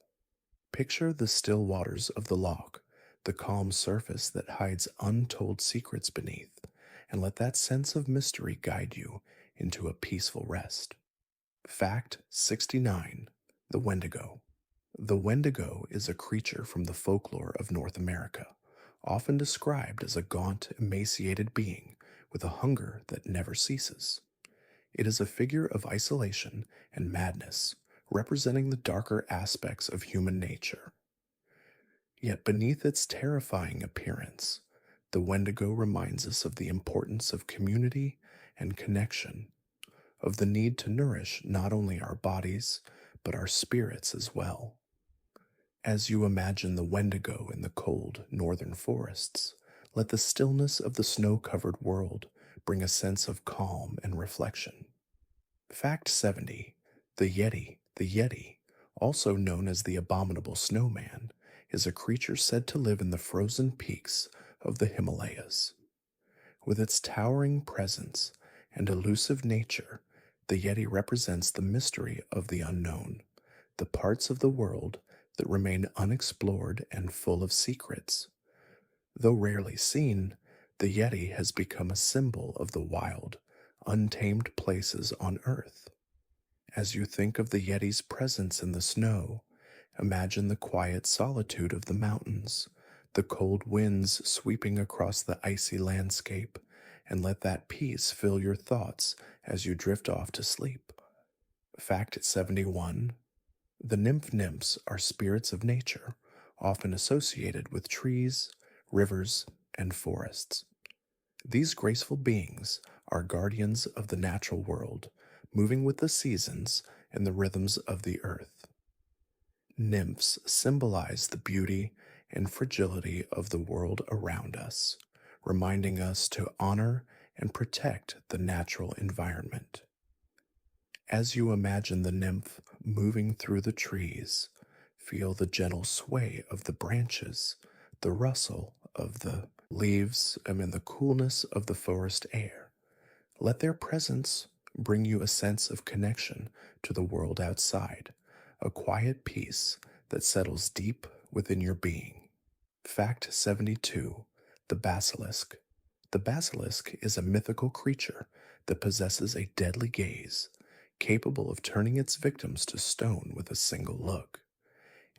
Picture the still waters of the loch, the calm surface that hides untold secrets beneath, and let that sense of mystery guide you into a peaceful rest. Fact 69. The Wendigo. The Wendigo is a creature from the folklore of North America, often described as a gaunt, emaciated being with a hunger that never ceases. It is a figure of isolation and madness, representing the darker aspects of human nature. Yet beneath its terrifying appearance, the Wendigo reminds us of the importance of community and connection, of the need to nourish not only our bodies, but our spirits as well. As you imagine the Wendigo in the cold northern forests, let the stillness of the snow-covered world bring a sense of calm and reflection. Fact 70. The Yeti. The Yeti, also known as the abominable snowman, is a creature said to live in the frozen peaks of the Himalayas. With its towering presence and elusive nature, the Yeti represents the mystery of the unknown, the parts of the world that remain unexplored and full of secrets. Though rarely seen, the Yeti has become a symbol of the wild, untamed places on Earth. As you think of the Yeti's presence in the snow, imagine the quiet solitude of the mountains, the cold winds sweeping across the icy landscape, and let that peace fill your thoughts as you drift off to sleep. Fact 71. The nymphs are spirits of nature, often associated with trees, rivers, and forests. These graceful beings are guardians of the natural world, moving with the seasons and the rhythms of the earth. Nymphs symbolize the beauty and fragility of the world around us, reminding us to honor and protect the natural environment. As you imagine the nymph moving through the trees, feel the gentle sway of the branches, the rustle of the leaves, and the coolness of the forest air. Let their presence bring you a sense of connection to the world outside, a quiet peace that settles deep within your being. Fact 72. The basilisk. The basilisk is a mythical creature that possesses a deadly gaze, capable of turning its victims to stone with a single look.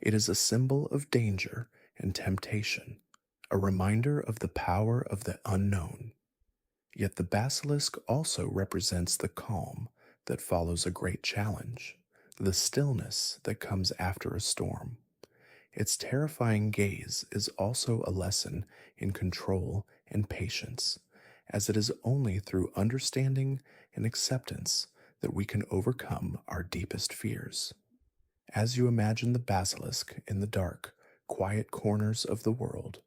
It is a symbol of danger and temptation, a reminder of the power of the unknown. Yet the basilisk also represents the calm that follows a great challenge, the stillness that comes after a storm. Its terrifying gaze is also a lesson in control and patience, as it is only through understanding and acceptance that we can overcome our deepest fears. As you imagine the basilisk in the dark, quiet corners of the world,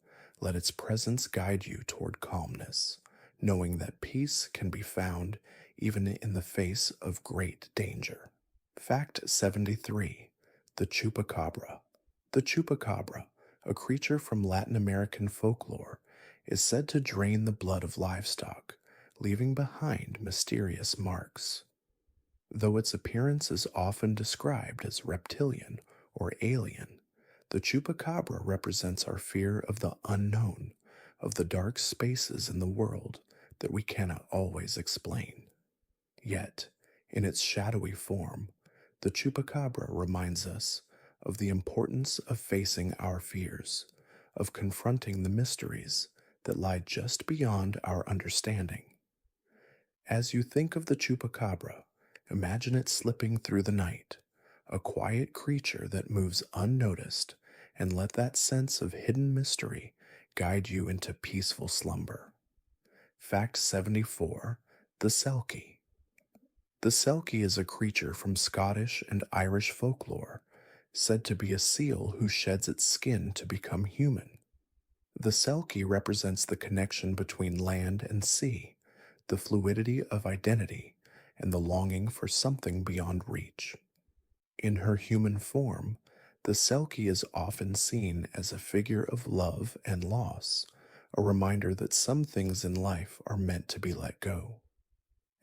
let its presence guide you toward calmness, knowing that peace can be found even in the face of great danger. Fact 73. The chupacabra. The chupacabra, a creature from Latin American folklore, is said to drain the blood of livestock, leaving behind mysterious marks. Though its appearance is often described as reptilian or alien, the chupacabra represents our fear of the unknown, of the dark spaces in the world that we cannot always explain. Yet, in its shadowy form, the chupacabra reminds us of the importance of facing our fears, of confronting the mysteries that lie just beyond our understanding. As you think of the chupacabra, imagine it slipping through the night, a quiet creature that moves unnoticed, and let that sense of hidden mystery guide you into peaceful slumber. Fact 74. The Selkie. The Selkie is a creature from Scottish and Irish folklore, said to be a seal who sheds its skin to become human. The Selkie represents the connection between land and sea, the fluidity of identity, and the longing for something beyond reach. In her human form, the Selkie is often seen as a figure of love and loss, a reminder that some things in life are meant to be let go.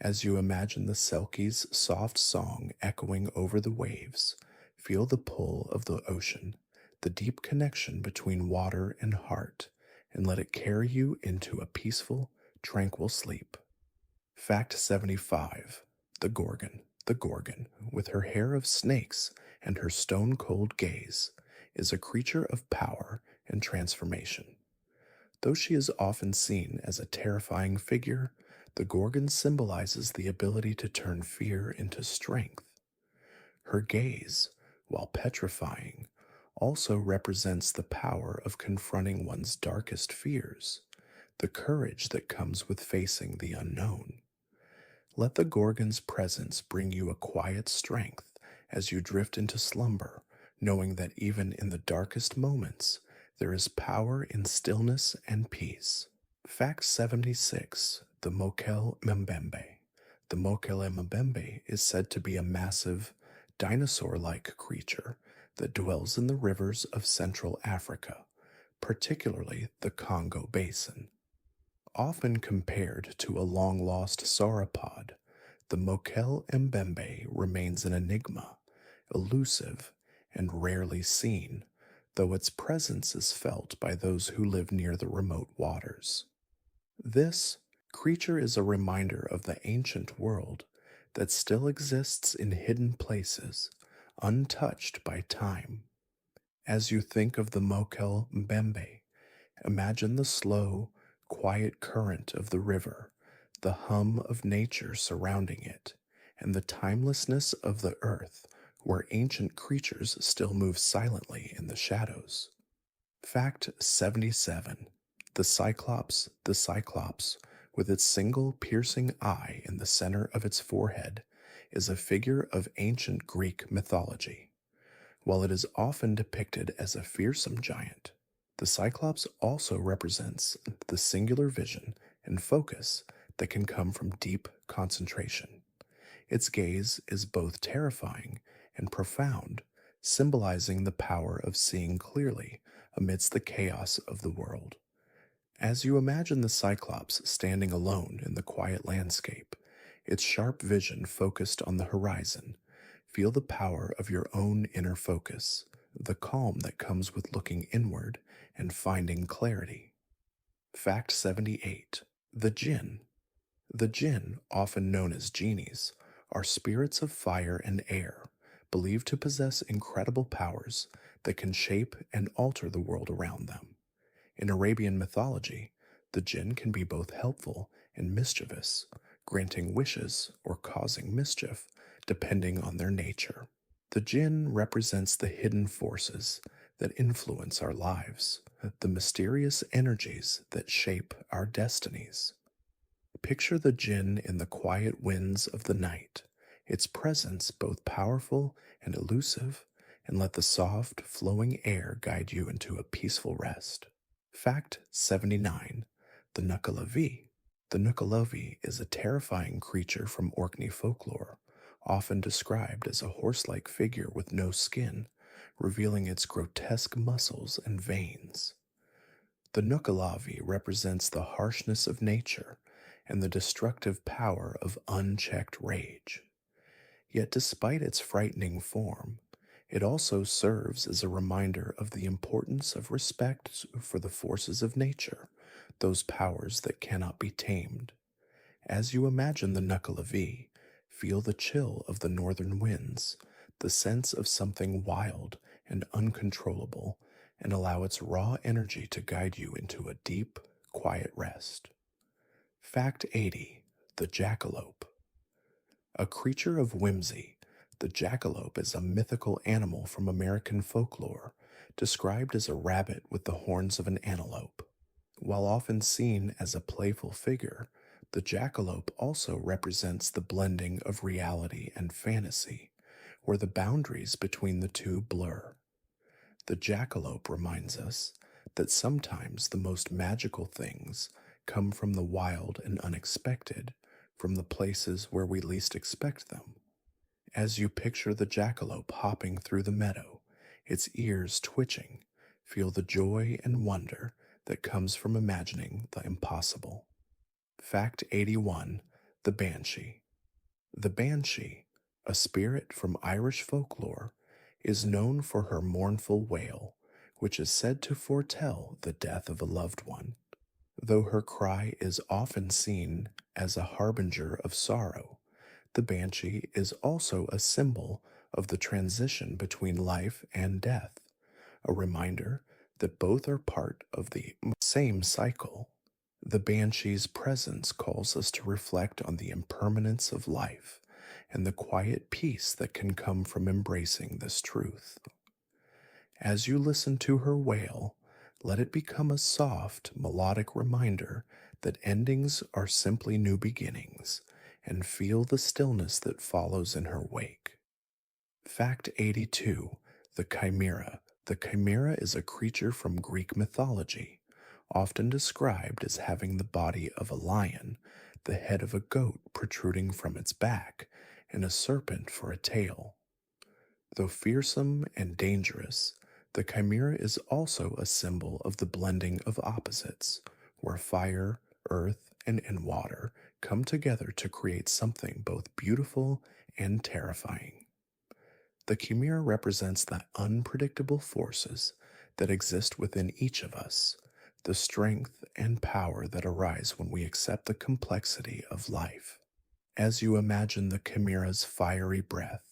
As you imagine the Selkie's soft song echoing over the waves, feel the pull of the ocean, the deep connection between water and heart, and let it carry you into a peaceful, tranquil sleep. Fact 75. The Gorgon. The Gorgon, with her hair of snakes and her stone-cold gaze, is a creature of power and transformation. Though she is often seen as a terrifying figure, the Gorgon symbolizes the ability to turn fear into strength. Her gaze, while petrifying, also represents the power of confronting one's darkest fears, the courage that comes with facing the unknown. Let the Gorgon's presence bring you a quiet strength as you drift into slumber, knowing that even in the darkest moments, there is power in stillness and peace. Fact 76. The Mokel Mbembe. The Mokel Mbembe is said to be a massive, dinosaur-like creature that dwells in the rivers of Central Africa, particularly the Congo Basin. Often compared to a long-lost sauropod, the Mokel mbembe remains an enigma, elusive and rarely seen, though its presence is felt by those who live near the remote waters. This creature is a reminder of the ancient world that still exists in hidden places, untouched by time. As you think of the Mokel Mbembe, imagine the slow, quiet current of the river, the hum of nature surrounding it, and the timelessness of the earth where ancient creatures still move silently in the shadows. Fact 77. The Cyclops, with its single piercing eye in the center of its forehead, is a figure of ancient Greek mythology. While it is often depicted as a fearsome giant, the Cyclops also represents the singular vision and focus that can come from deep concentration. Its gaze is both terrifying and profound, symbolizing the power of seeing clearly amidst the chaos of the world. As you imagine the Cyclops standing alone in the quiet landscape, its sharp vision focused on the horizon, feel the power of your own inner focus, the calm that comes with looking inward and finding clarity. Fact 78. The Jinn. The Jinn, often known as genies, are spirits of fire and air, believed to possess incredible powers that can shape and alter the world around them. In Arabian mythology, the jinn can be both helpful and mischievous, granting wishes or causing mischief, depending on their nature. The jinn represents the hidden forces that influence our lives, the mysterious energies that shape our destinies. Picture the jinn in the quiet winds of the night, its presence both powerful and elusive, and let the soft, flowing air guide you into a peaceful rest. Fact 79. The Nukkalavi. The Nukkalavi is a terrifying creature from Orkney folklore, often described as a horse-like figure with no skin, revealing its grotesque muscles and veins. The Nukkalavi represents the harshness of nature and the destructive power of unchecked rage. Yet despite its frightening form, it also serves as a reminder of the importance of respect for the forces of nature, those powers that cannot be tamed. As you imagine the Nukkalavi, feel the chill of the northern winds, the sense of something wild and uncontrollable, and allow its raw energy to guide you into a deep, quiet rest. Fact 80. The Jackalope. A creature of whimsy, the jackalope is a mythical animal from American folklore, described as a rabbit with the horns of an antelope. While often seen as a playful figure, the jackalope also represents the blending of reality and fantasy, where the boundaries between the two blur. The jackalope reminds us that sometimes the most magical things come from the wild and unexpected, from the places where we least expect them. As you picture the jackalope hopping through the meadow, its ears twitching, feel the joy and wonder that comes from imagining the impossible. Fact 81. The Banshee. The Banshee, a spirit from Irish folklore, is known for her mournful wail, which is said to foretell the death of a loved one. Though her cry is often seen as a harbinger of sorrow, the banshee is also a symbol of the transition between life and death, a reminder that both are part of the same cycle. The banshee's presence calls us to reflect on the impermanence of life and the quiet peace that can come from embracing this truth. As you listen to her wail, let it become a soft, melodic reminder that endings are simply new beginnings, and feel the stillness that follows in her wake. Fact 82. The Chimera. The chimera is a creature from Greek mythology, often described as having the body of a lion, the head of a goat protruding from its back, and a serpent for a tail. Though fearsome and dangerous, the chimera is also a symbol of the blending of opposites, where fire, earth, and in water come together to create something both beautiful and terrifying. The chimera represents the unpredictable forces that exist within each of us, the strength and power that arise when we accept the complexity of life. As you imagine the chimera's fiery breath,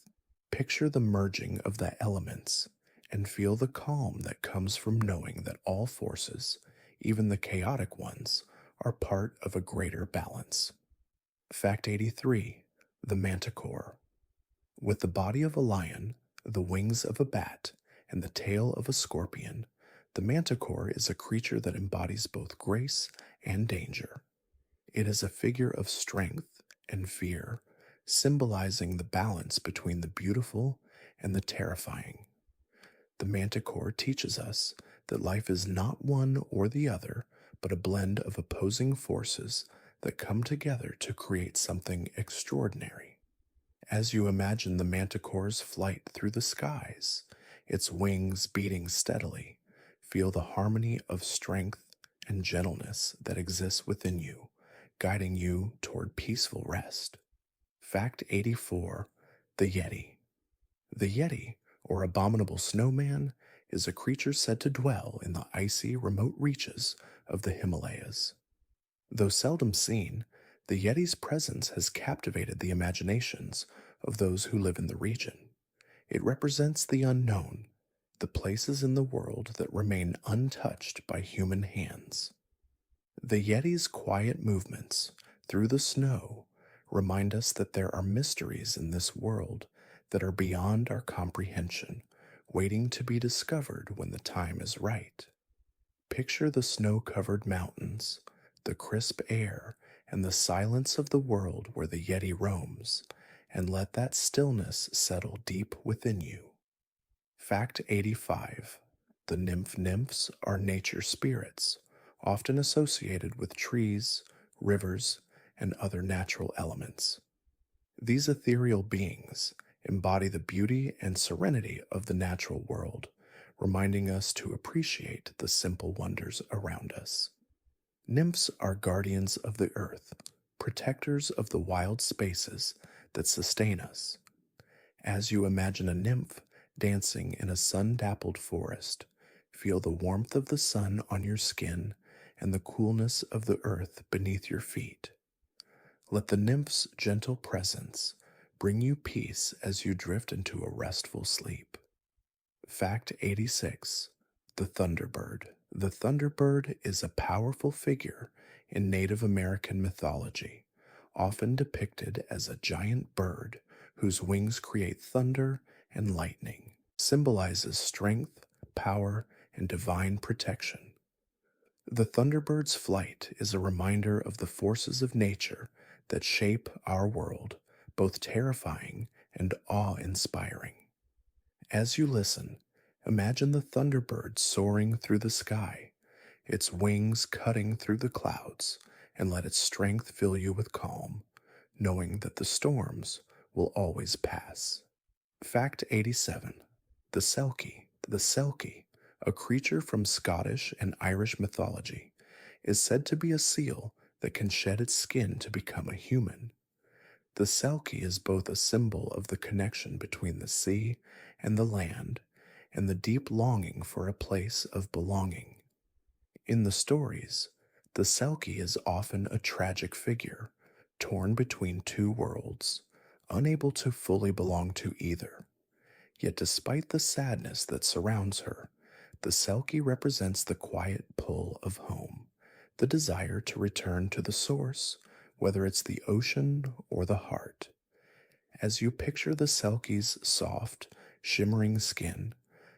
picture the merging of the elements and feel the calm that comes from knowing that all forces, even the chaotic ones, are part of a greater balance. Fact 83: The manticore. With the body of a lion, the wings of a bat, and the tail of a scorpion, the manticore is a creature that embodies both grace and danger. It is a figure of strength and fear, symbolizing the balance between the beautiful and the terrifying. The manticore teaches us that life is not one or the other, but a blend of opposing forces that come together to create something extraordinary. As you imagine the manticore's flight through the skies, its wings beating steadily, feel the harmony of strength and gentleness that exists within you, guiding you toward peaceful rest. Fact 84: The Yeti. The Yeti, or abominable snowman, is a creature said to dwell in the icy, remote reaches of the Himalayas. Though seldom seen, the Yeti's presence has captivated the imaginations of those who live in the region. It represents the unknown, the places in the world that remain untouched by human hands. The Yeti's quiet movements through the snow remind us that there are mysteries in this world that are beyond our comprehension, waiting to be discovered when the time is right. Picture the snow-covered mountains, the crisp air, and the silence of the world where the Yeti roams, and let that stillness settle deep within you. Fact 85: The nymphs are nature spirits, often associated with trees, rivers, and other natural elements. These ethereal beings embody the beauty and serenity of the natural world, reminding us to appreciate the simple wonders around us. Nymphs are guardians of the earth, protectors of the wild spaces that sustain us. As you imagine a nymph dancing in a sun-dappled forest, feel the warmth of the sun on your skin and the coolness of the earth beneath your feet. Let the nymph's gentle presence bring you peace as you drift into a restful sleep. Fact 86: The Thunderbird. The Thunderbird is a powerful figure in Native American mythology, often depicted as a giant bird whose wings create thunder and lightning, symbolizes strength, power, and divine protection. The Thunderbird's flight is a reminder of the forces of nature that shape our world, both terrifying and awe-inspiring. As you listen, imagine the Thunderbird soaring through the sky, its wings cutting through the clouds, and let its strength fill you with calm, knowing that the storms will always pass. Fact 87: The Selkie. The Selkie, a creature from Scottish and Irish mythology, is said to be a seal that can shed its skin to become a human. The Selkie is both a symbol of the connection between the sea and the land, and the deep longing for a place of belonging. In the stories, the Selkie is often a tragic figure, torn between two worlds, unable to fully belong to either. Yet despite the sadness that surrounds her, the Selkie represents the quiet pull of home, the desire to return to the source, whether it's the ocean or the heart. As you picture the Selkie's soft, shimmering skin,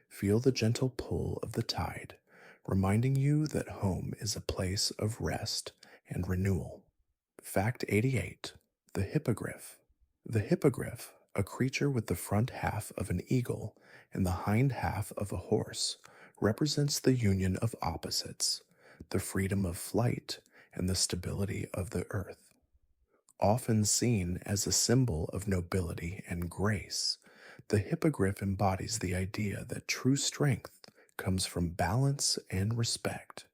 feel the gentle pull of the tide, reminding you that home is a place of rest and renewal. Fact 88: The Hippogriff. The hippogriff, a creature with the front half of an eagle and the hind half of a horse, represents the union of opposites, the freedom of flight and the stability of the earth. Often seen as a symbol of nobility and grace, the hippogriff embodies the idea that true strength comes from balance and respect.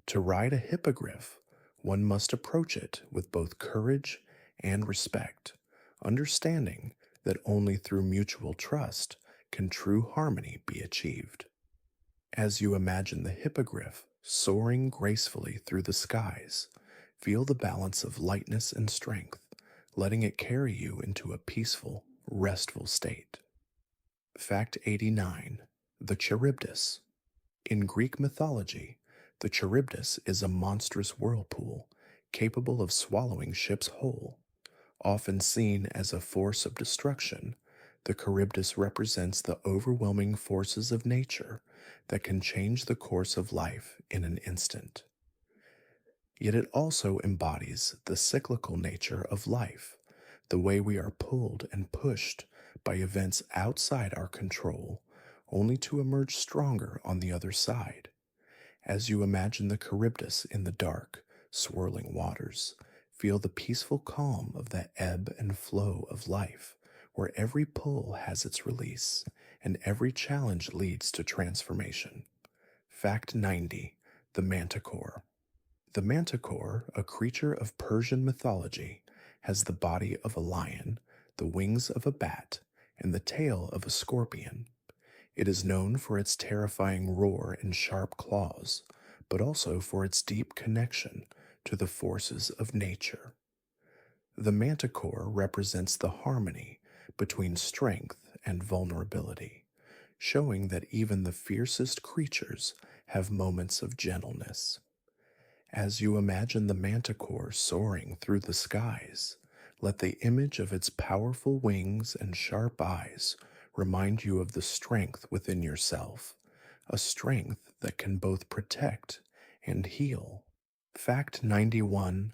To ride a hippogriff one must approach it with both courage and respect, understanding that only through mutual trust can true harmony be achieved. As you imagine the hippogriff soaring gracefully through the skies, feel the balance of lightness and strength, letting it carry you into a peaceful, restful state. Fact 89. The Charybdis. In Greek mythology, the Charybdis is a monstrous whirlpool capable of swallowing ships whole. Often seen as a force of destruction, the Charybdis represents the overwhelming forces of nature that can change the course of life in an instant. Yet it also embodies the cyclical nature of life, the way we are pulled and pushed by events outside our control, only to emerge stronger on the other side. As you imagine the Charybdis in the dark, swirling waters, feel the peaceful calm of that ebb and flow of life, where every pull has its release and every challenge leads to transformation. Fact 90. The Manticore. The manticore, a creature of Persian mythology, has the body of a lion, the wings of a bat, and the tail of a scorpion. It is known for its terrifying roar and sharp claws, but also for its deep connection to the forces of nature. The manticore represents the harmony between strength and vulnerability, showing that even the fiercest creatures have moments of gentleness. As you imagine the manticore soaring through the skies, let the image of its powerful wings and sharp eyes remind you of the strength within yourself, a strength that can both protect and heal. Fact 91.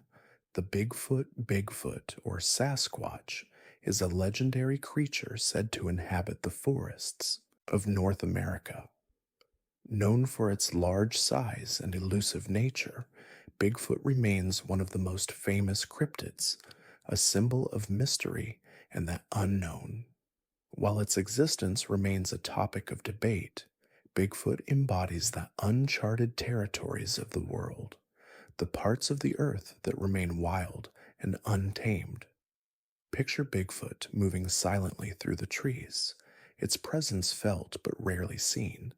The Bigfoot or Sasquatch is a legendary creature said to inhabit the forests of North America. Known for its large size and elusive nature, Bigfoot remains one of the most famous cryptids, a symbol of mystery and the unknown. While its existence remains a topic of debate, Bigfoot embodies the uncharted territories of the world, the parts of the earth that remain wild and untamed. Picture Bigfoot moving silently through the trees, its presence felt but rarely seen,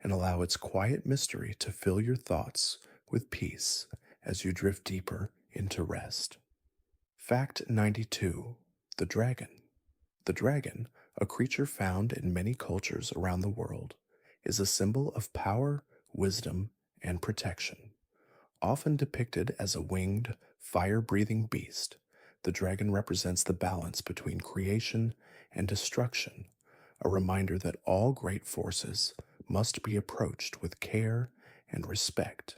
and allow its quiet mystery to fill your thoughts with peace as you drift deeper into rest. Fact 92. The Dragon. The dragon, a creature found in many cultures around the world, is a symbol of power, wisdom, and protection. Often depicted as a winged, fire-breathing beast, the dragon represents the balance between creation and destruction, a reminder that all great forces must be approached with care and respect.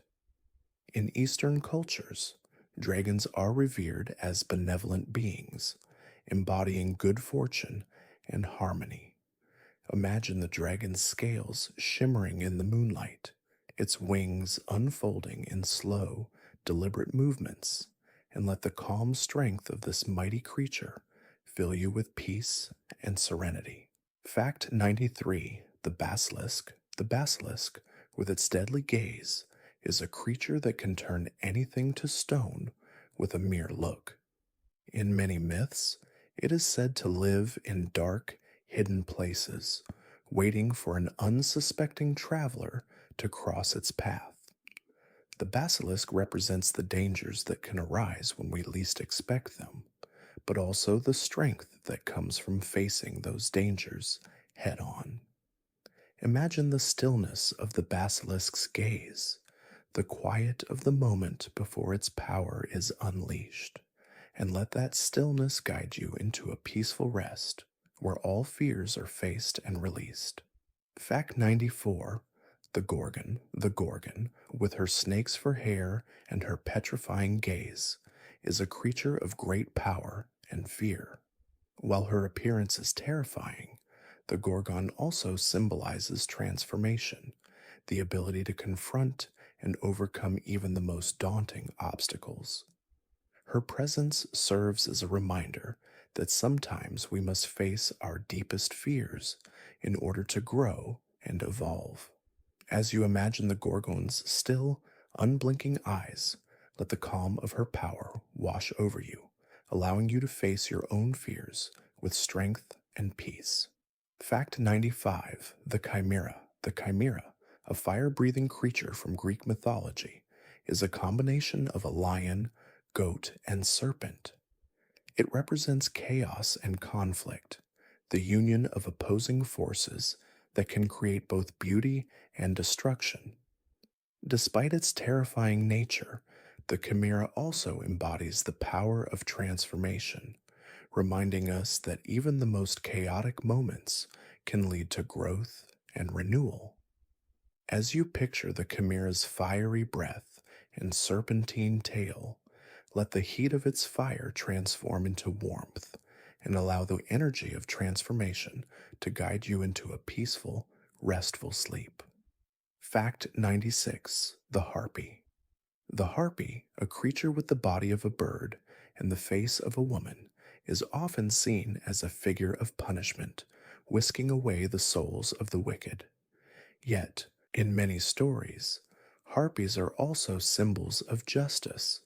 In Eastern cultures, dragons are revered as benevolent beings, embodying good fortune and harmony. Imagine the dragon's scales shimmering in the moonlight, its wings unfolding in slow, deliberate movements, and let the calm strength of this mighty creature fill you with peace and serenity. Fact 93. The Basilisk. The basilisk, with its deadly gaze, is a creature that can turn anything to stone with a mere look. In many myths, it is said to live in dark, hidden places, waiting for an unsuspecting traveler to cross its path. The basilisk represents the dangers that can arise when we least expect them, but also the strength that comes from facing those dangers head on. Imagine the stillness of the basilisk's gaze, the quiet of the moment before its power is unleashed, and let that stillness guide you into a peaceful rest where all fears are faced and released. Fact 94. The Gorgon. The Gorgon, with her snakes for hair and her petrifying gaze, is a creature of great power and fear. While her appearance is terrifying, the Gorgon also symbolizes transformation, the ability to confront and overcome even the most daunting obstacles. Her presence serves as a reminder that sometimes we must face our deepest fears in order to grow and evolve. As you imagine the Gorgon's still, unblinking eyes, Let the calm of her power wash over you, allowing you to face your own fears with strength and peace. Fact 95: the Chimera. The Chimera, a fire breathing creature from Greek mythology, is a combination of a lion, goat, and serpent. It represents chaos and conflict, the union of opposing forces that can create both beauty and destruction. Despite its terrifying nature, the Chimera also embodies the power of transformation, reminding us that even the most chaotic moments can lead to growth and renewal. As you picture the Chimera's fiery breath and serpentine tail, let the heat of its fire transform into warmth and allow the energy of transformation to guide you into a peaceful, restful sleep. Fact 96: the Harpy. The harpy, a creature with the body of a bird and the face of a woman, is often seen as a figure of punishment, whisking away the souls of the wicked. Yet, in many stories, harpies are also symbols of justice,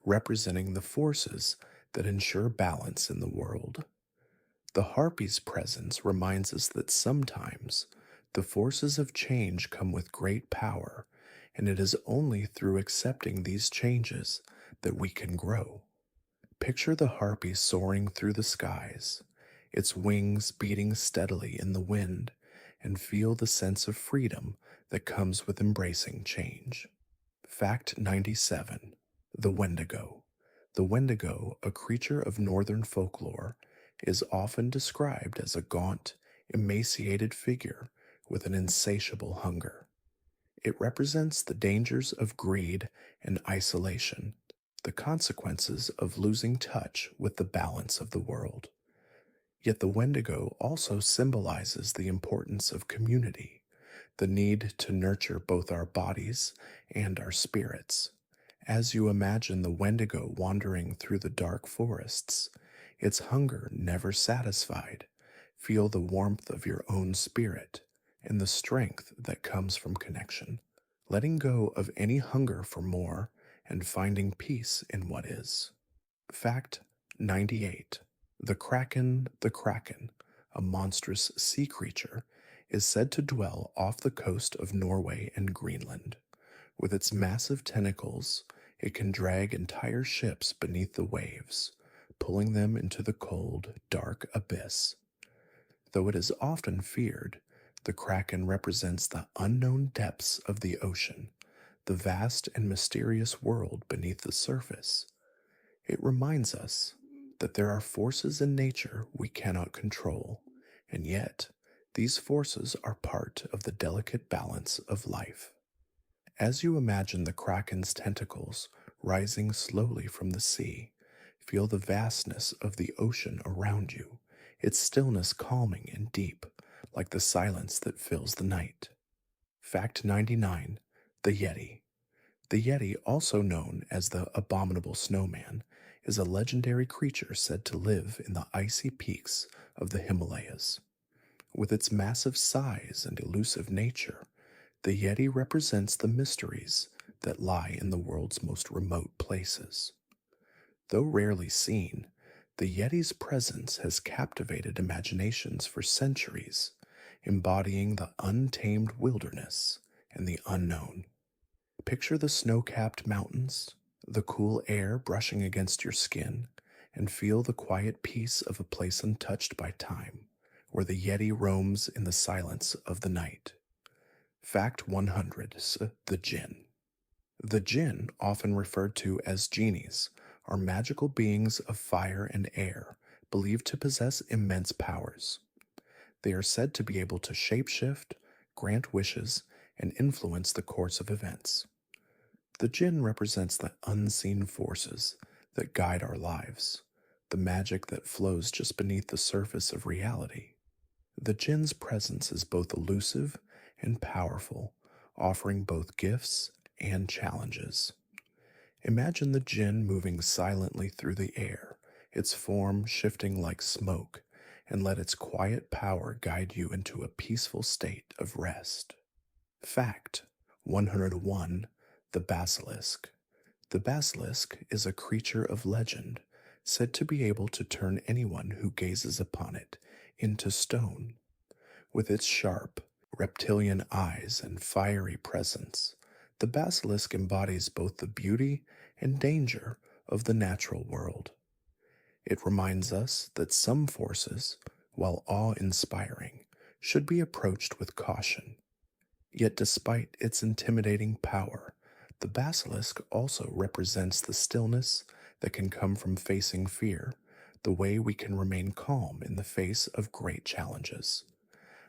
representing the forces that ensure balance in the world. The harpy's presence reminds us that sometimes the forces of change come with great power, and it is only through accepting these changes that we can grow. Picture the harpy soaring through the skies, its wings beating steadily in the wind, and feel the sense of freedom that comes with embracing change. Fact 97: the Wendigo. The Wendigo, a creature of northern folklore, is often described as a gaunt, emaciated figure with an insatiable hunger. It represents the dangers of greed and isolation, the consequences of losing touch with the balance of the world. Yet the Wendigo also symbolizes the importance of community, the need to nurture both our bodies and our spirits. As you imagine the Wendigo wandering through the dark forests, its hunger never satisfied, feel the warmth of your own spirit and the strength that comes from connection, letting go of any hunger for more and finding peace in what is. Fact 98: the Kraken. The Kraken, a monstrous sea creature, is said to dwell off the coast of Norway and Greenland. With its massive tentacles, it can drag entire ships beneath the waves, pulling them into the cold, dark abyss. Though it is often feared, the Kraken represents the unknown depths of the ocean, the vast and mysterious world beneath the surface. It reminds us that there are forces in nature we cannot control, and yet these forces are part of the delicate balance of life. As you imagine the Kraken's tentacles rising slowly from the sea, feel the vastness of the ocean around you, its stillness calming and deep, like the silence that fills the night. Fact 99: the Yeti. The Yeti, also known as the Abominable Snowman, is a legendary creature said to live in the icy peaks of the Himalayas. With its massive size and elusive nature, the Yeti represents the mysteries that lie in the world's most remote places. Though rarely seen, the Yeti's presence has captivated imaginations for centuries, embodying the untamed wilderness and the unknown. Picture the snow-capped mountains, the cool air brushing against your skin, and feel the quiet peace of a place untouched by time, where the Yeti roams in the silence of the night. Fact 100: the Jinn. The Jinn, often referred to as genies, are magical beings of fire and air, believed to possess immense powers. They are said to be able to shapeshift, grant wishes, and influence the course of events. The Jinn represents the unseen forces that guide our lives, the magic that flows just beneath the surface of reality. The Jinn's presence is both elusive and powerful, offering both gifts and challenges. Imagine the Jinn moving silently through the air, its form shifting like smoke, and let its quiet power guide you into a peaceful state of rest. Fact 101: the Basilisk. The basilisk is a creature of legend, said to be able to turn anyone who gazes upon it into stone. With its sharp, reptilian eyes and fiery presence, the basilisk embodies both the beauty and danger of the natural world. It reminds us that some forces, while awe inspiring, should be approached with caution. Yet, despite its intimidating power, the basilisk also represents the stillness that can come from facing fear, the way we can remain calm in the face of great challenges.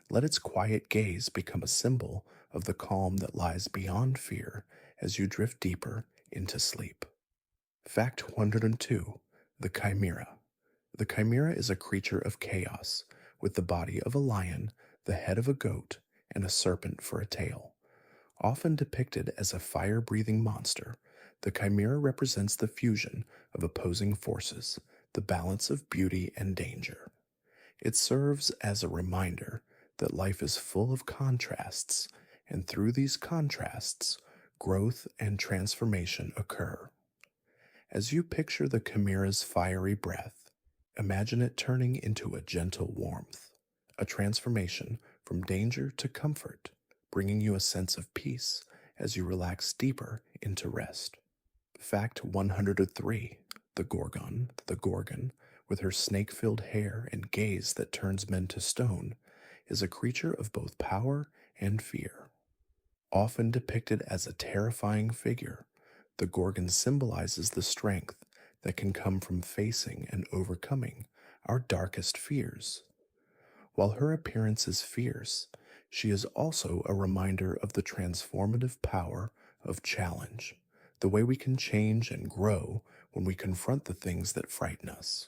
Let its quiet gaze become a symbol of the calm that lies beyond fear as you drift deeper into sleep. Fact 102: The Chimera. The chimera is a creature of chaos, with the body of a lion, the head of a goat, and a serpent for a tail. Often depicted as a fire breathing monster, the chimera represents the fusion of opposing forces, the balance of beauty and danger. It serves as a reminder that life is full of contrasts, and through these contrasts, growth and transformation occur. As you picture the chimera's fiery breath, imagine it turning into a gentle warmth, a transformation from danger to comfort, bringing you a sense of peace as you relax deeper into rest. Fact 103: The Gorgon. The Gorgon, with her snake filled hair and gaze that turns men to stone, is a creature of both power and fear. Often depicted as a terrifying figure, the Gorgon symbolizes the strength that can come from facing and overcoming our darkest fears. While her appearance is fierce, she is also a reminder of the transformative power of challenge, the way we can change and grow when we confront the things that frighten us.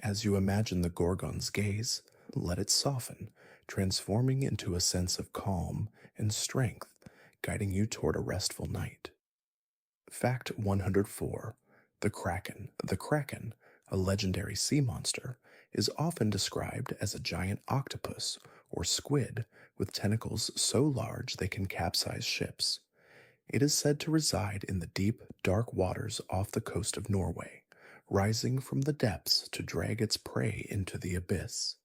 As you imagine the Gorgon's gaze, let it soften, transforming into a sense of calm and strength, guiding you toward a restful night. Fact 104: The Kraken. The Kraken, a legendary sea monster, is often described as a giant octopus or squid with tentacles so large they can capsize ships. It is said to reside in the deep, dark waters off the coast of Norway, rising from the depths to drag its prey into the abyss.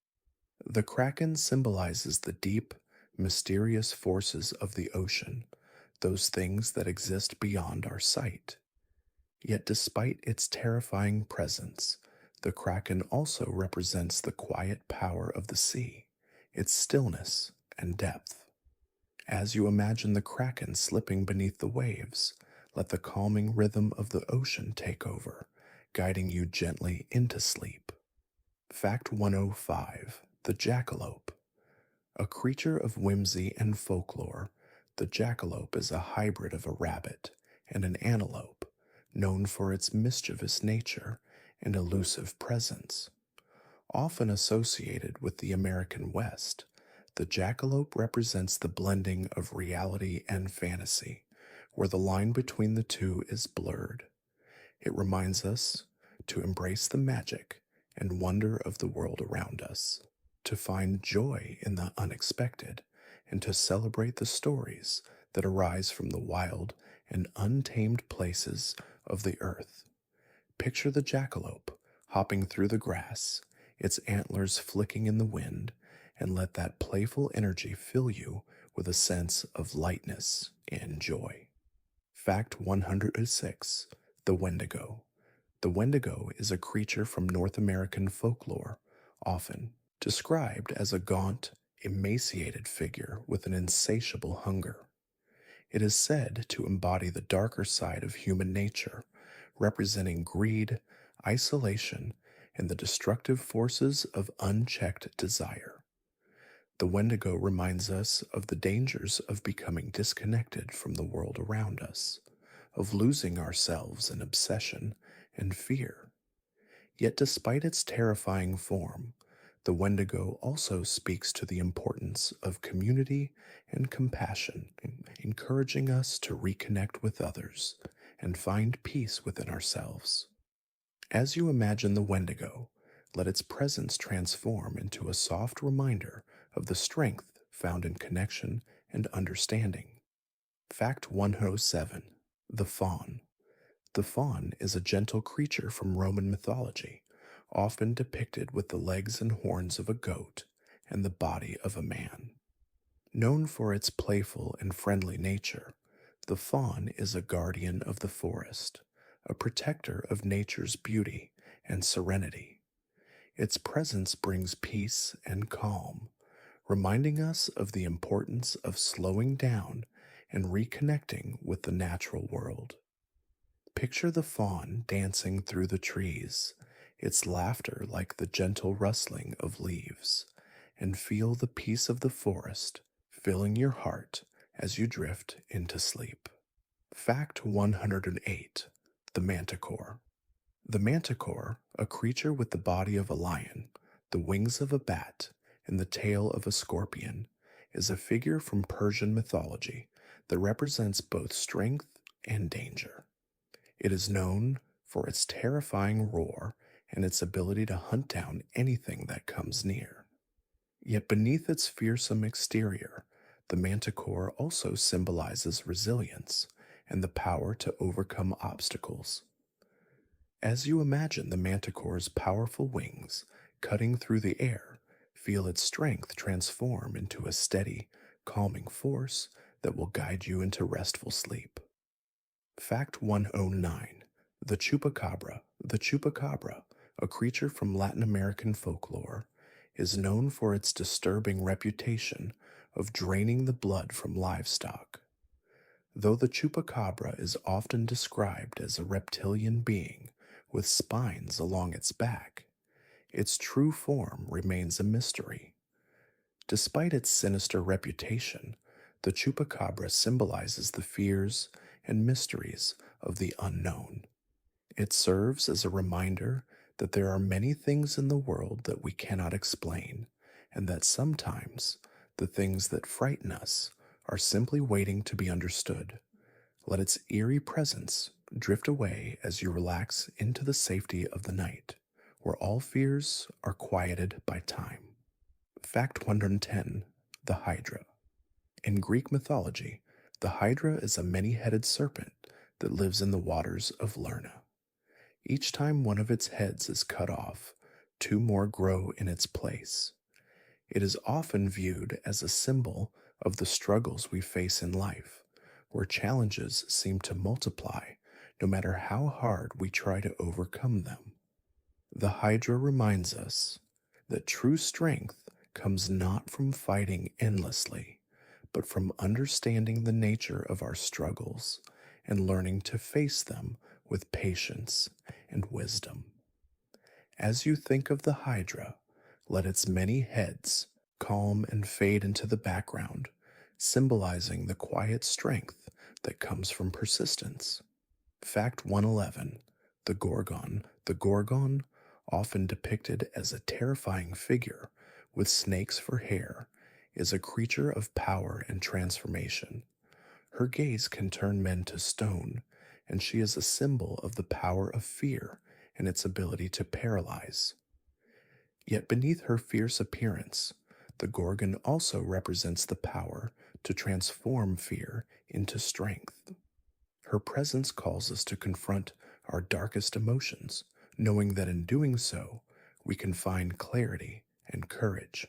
The Kraken symbolizes the deep, mysterious forces of the ocean, those things that exist beyond our sight. Yet, despite its terrifying presence, the Kraken also represents the quiet power of the sea, its stillness and depth. As you imagine the Kraken slipping beneath the waves, let the calming rhythm of the ocean take over, guiding you gently into sleep. Fact 105: The Jackalope. A creature of whimsy and folklore, the jackalope is a hybrid of a rabbit and an antelope, known for its mischievous nature and elusive presence. Often associated with the American West, the jackalope represents the blending of reality and fantasy, where the line between the two is blurred. It reminds us to embrace the magic and wonder of the world around us, to find joy in the unexpected, and to celebrate the stories that arise from the wild and untamed places of the earth. Picture the jackalope hopping through the grass, its antlers flicking in the wind, and let that playful energy fill you with a sense of lightness and joy. Fact 106: The Wendigo. The Wendigo is a creature from North American folklore, often described as a gaunt, emaciated figure with an insatiable hunger. It is said to embody the darker side of human nature, representing greed, isolation, and the destructive forces of unchecked desire. The Wendigo reminds us of the dangers of becoming disconnected from the world around us, of losing ourselves in obsession and fear. Yet, despite its terrifying form, the Wendigo also speaks to the importance of community and compassion, encouraging us to reconnect with others and find peace within ourselves. As you imagine the Wendigo, let its presence transform into a soft reminder of the strength found in connection and understanding. Fact 107: The Fawn. The faun is a gentle creature from Roman mythology, often depicted with the legs and horns of a goat and the body of a man. Known for its playful and friendly nature, the faun is a guardian of the forest, a protector of nature's beauty and serenity. Its presence brings peace and calm, reminding us of the importance of slowing down and reconnecting with the natural world. Picture the faun dancing through the trees, its laughter like the gentle rustling of leaves, and feel the peace of the forest filling your heart as you drift into sleep. Fact 108: The Manticore. The manticore, a creature with the body of a lion, the wings of a bat, and the tail of a scorpion, is a figure from Persian mythology that represents both strength and danger. It is known for its terrifying roar and its ability to hunt down anything that comes near. Yet beneath its fearsome exterior, the manticore also symbolizes resilience and the power to overcome obstacles. As you imagine the manticore's powerful wings cutting through the air, feel its strength transform into a steady, calming force that will guide you into restful sleep. Fact 109: The Chupacabra. The chupacabra, a creature from Latin American folklore, is known for its disturbing reputation of draining the blood from livestock. Though the chupacabra is often described as a reptilian being with spines along its back, its true form remains a mystery. Despite its sinister reputation, the chupacabra symbolizes the fears and mysteries of the unknown. It serves as a reminder that there are many things in the world that we cannot explain, and that sometimes the things that frighten us are simply waiting to be understood. Let its eerie presence drift away as you relax into the safety of the night, where all fears are quieted by time. Fact 110: The Hydra. In Greek mythology, the Hydra is a many-headed serpent that lives in the waters of Lerna. Each time one of its heads is cut off, two more grow in its place. It is often viewed as a symbol of the struggles we face in life, where challenges seem to multiply no matter how hard we try to overcome them. The Hydra reminds us that true strength comes not from fighting endlessly, but from understanding the nature of our struggles and learning to face them with patience and wisdom. As you think of the Hydra, let its many heads calm and fade into the background, symbolizing the quiet strength that comes from persistence. Fact 111: The Gorgon. The Gorgon, often depicted as a terrifying figure with snakes for hair, is a creature of power and transformation. Her gaze can turn men to stone, and she is a symbol of the power of fear and its ability to paralyze. Yet beneath her fierce appearance, the Gorgon also represents the power to transform fear into strength. Her presence calls us to confront our darkest emotions, knowing that in doing so, we can find clarity and courage.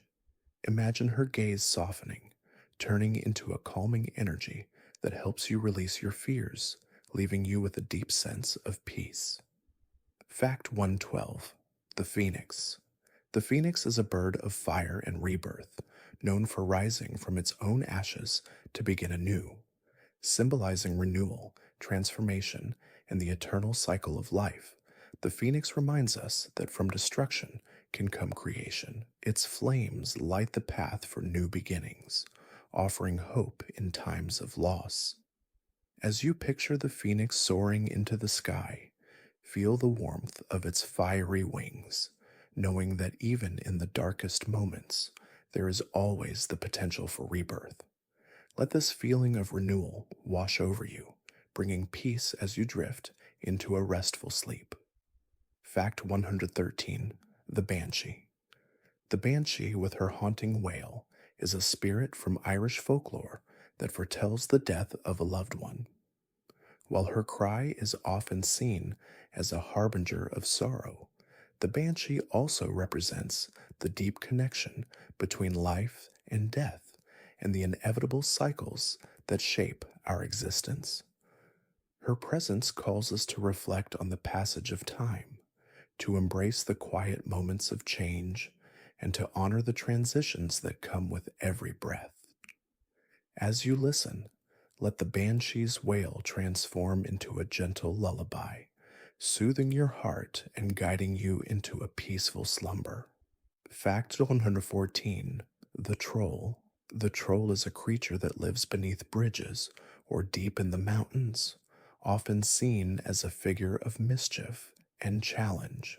Imagine her gaze softening, turning into a calming energy that helps you release your fears, leaving you with a deep sense of peace. Fact 112: The Phoenix. The phoenix is a bird of fire and rebirth, known for rising from its own ashes to begin anew, symbolizing renewal, transformation, and the eternal cycle of life. The phoenix reminds us that from destruction can come creation. Its flames light the path for new beginnings, offering hope in times of loss. As you picture the phoenix soaring into the sky, feel the warmth of its fiery wings, knowing that even in the darkest moments, there is always the potential for rebirth. Let this feeling of renewal wash over you, bringing peace as you drift into a restful sleep. Fact 113: The Banshee. The banshee, with her haunting wail, is a spirit from Irish folklore that foretells the death of a loved one. While her cry is often seen as a harbinger of sorrow, the banshee also represents the deep connection between life and death and the inevitable cycles that shape our existence. Her presence calls us to reflect on the passage of time, to embrace the quiet moments of change, and to honor the transitions that come with every breath. As you listen, let the banshee's wail transform into a gentle lullaby, soothing your heart and guiding you into a peaceful slumber. Fact 114. The Troll. The troll is a creature that lives beneath bridges or deep in the mountains, often seen as a figure of mischief and challenge.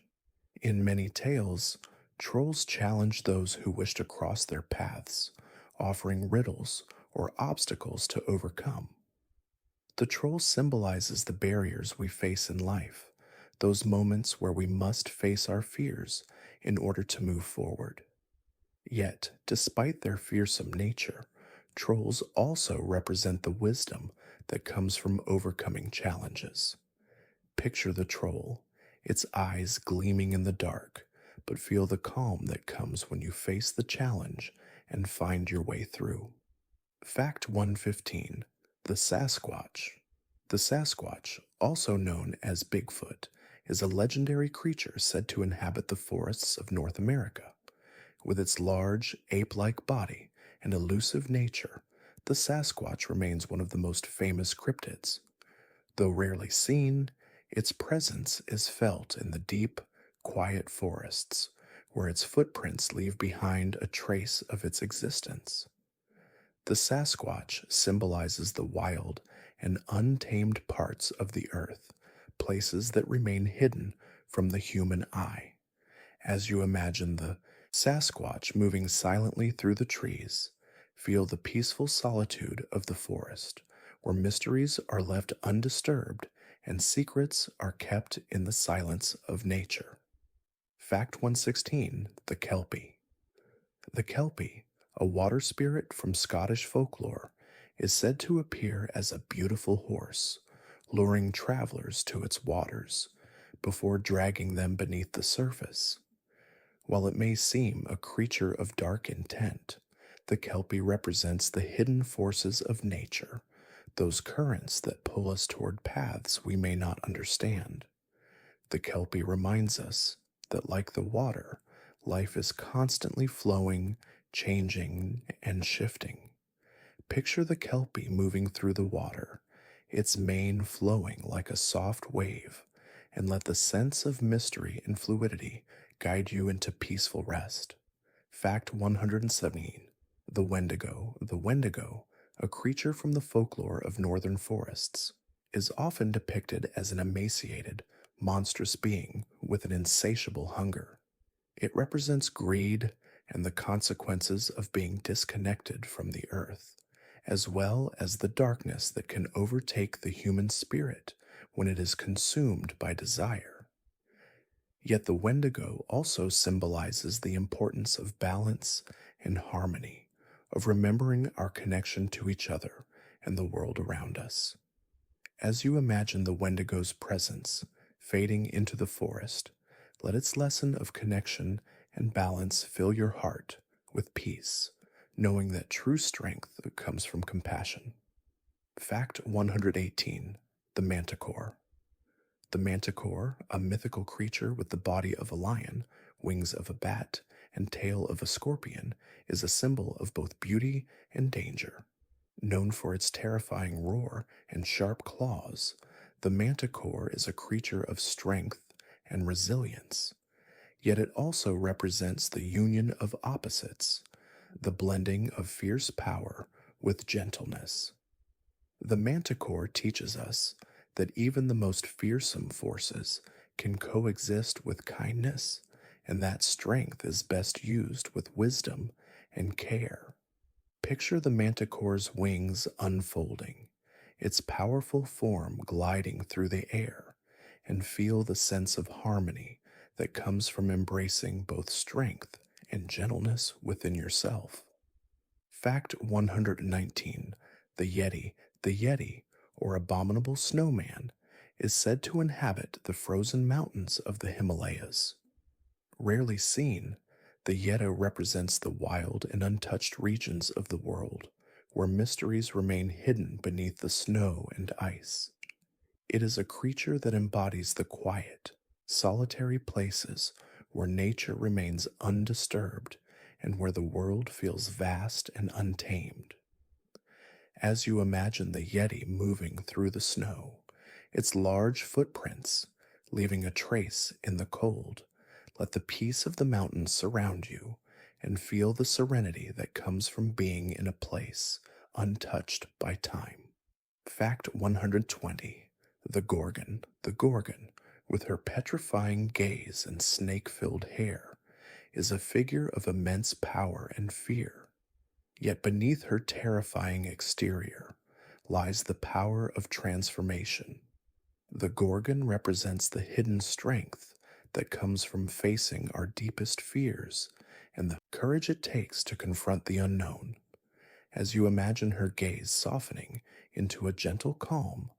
In many tales, trolls challenge those who wish to cross their paths, offering riddles or obstacles to overcome. The troll symbolizes the barriers we face in life, those moments where we must face our fears in order to move forward. Yet, despite their fearsome nature, trolls also represent the wisdom that comes from overcoming challenges. Picture the troll, its eyes gleaming in the dark, but feel the calm that comes when you face the challenge and find your way through. Fact 115. The Sasquatch. The Sasquatch, also known as Bigfoot, is a legendary creature said to inhabit the forests of North America. With its large, ape-like body and elusive nature, the Sasquatch remains one of the most famous cryptids. Though rarely seen, its presence is felt in the deep, quiet forests, where its footprints leave behind a trace of its existence. The Sasquatch symbolizes the wild and untamed parts of the earth, places that remain hidden from the human eye. As you imagine the Sasquatch moving silently through the trees, feel the peaceful solitude of the forest, where mysteries are left undisturbed and secrets are kept in the silence of nature. Fact 116. The Kelpie. The Kelpie, a water spirit from Scottish folklore, is said to appear as a beautiful horse, luring travelers to its waters before dragging them beneath the surface. While it may seem a creature of dark intent, the Kelpie represents the hidden forces of nature, those currents that pull us toward paths we may not understand. The Kelpie reminds us that, like the water, life is constantly flowing, changing, and shifting. Picture the Kelpie moving through the water, its mane flowing like a soft wave, and let the sense of mystery and fluidity guide you into peaceful rest. Fact 117. The Wendigo. The Wendigo, a creature from the folklore of northern forests, is often depicted as an emaciated, monstrous being with an insatiable hunger. It represents greed and the consequences of being disconnected from the earth, as well as the darkness that can overtake the human spirit when it is consumed by desire. Yet the Wendigo also symbolizes the importance of balance and harmony, of remembering our connection to each other and the world around us. As you imagine the Wendigo's presence fading into the forest, let its lesson of connection and balance fill your heart with peace, knowing that true strength comes from compassion. Fact 118. The Manticore. The manticore, a mythical creature with the body of a lion, wings of a bat, and tail of a scorpion, is a symbol of both beauty and danger. Known for its terrifying roar and sharp claws, the manticore is a creature of strength and resilience. Yet it also represents the union of opposites, the blending of fierce power with gentleness. The manticore teaches us that even the most fearsome forces can coexist with kindness, and that strength is best used with wisdom and care. Picture the manticore's wings unfolding, its powerful form gliding through the air, and feel the sense of harmony that comes from embracing both strength and gentleness within yourself. Fact 119. The Yeti. The Yeti, or abominable snowman, is said to inhabit the frozen mountains of the Himalayas. Rarely seen, the Yeta represents the wild and untouched regions of the world, where mysteries remain hidden beneath the snow and ice. It is a creature that embodies the quiet, solitary places where nature remains undisturbed and where the world feels vast and untamed. As you imagine the Yeti moving through the snow, its large footprints leaving a trace in the cold, let the peace of the mountains surround you and feel the serenity that comes from being in a place untouched by time. Fact 120. The Gorgon. The Gorgon, with her petrifying gaze and snake filled hair, is a figure of immense power and fear. Yet beneath her terrifying exterior lies the power of transformation. The Gorgon represents the hidden strength that comes from facing our deepest fears and the courage it takes to confront the unknown. As you imagine her gaze softening into a gentle calm,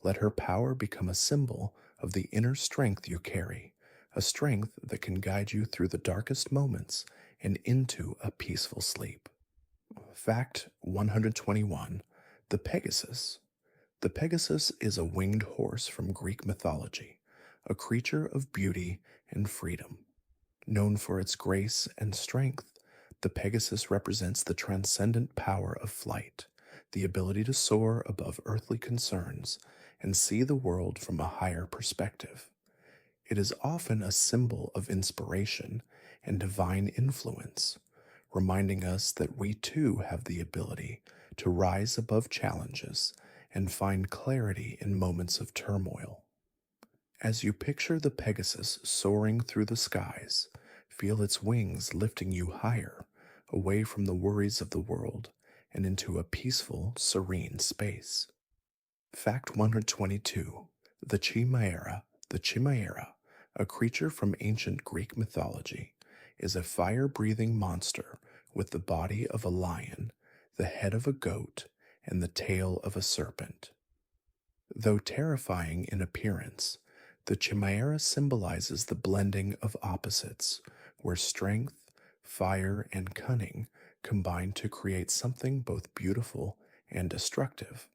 let her power become a symbol of the inner strength you carry, a strength that can guide you through the darkest moments and into a peaceful sleep. Fact 121. The Pegasus. The Pegasus is a winged horse from Greek mythology, a creature of beauty and freedom. Known for its grace and strength, the Pegasus represents the transcendent power of flight, the ability to soar above earthly concerns and see the world from a higher perspective. It is often a symbol of inspiration and divine influence, reminding us that we too have the ability to rise above challenges and find clarity in moments of turmoil. As you picture the Pegasus soaring through the skies, feel its wings lifting you higher, away from the worries of the world and into a peaceful, serene space. Fact 122. The Chimera. The Chimera, a creature from ancient Greek mythology, is a fire-breathing monster with the body of a lion, the head of a goat, and the tail of a serpent. Though terrifying in appearance, the Chimera symbolizes the blending of opposites, where strength, fire, and cunning combine to create something both beautiful and destructive.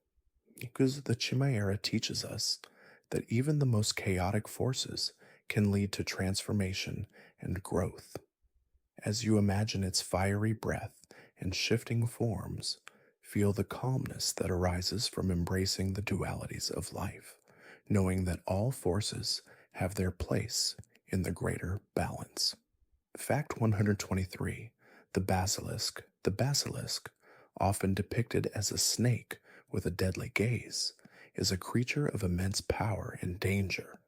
Because the Chimera teaches us that even the most chaotic forces can lead to transformation and growth. As you imagine its fiery breath and shifting forms, feel the calmness that arises from embracing the dualities of life, knowing that all forces have their place in the greater balance. Fact 123. The basilisk. The basilisk, often depicted as a snake with a deadly gaze, is a creature of immense power and danger.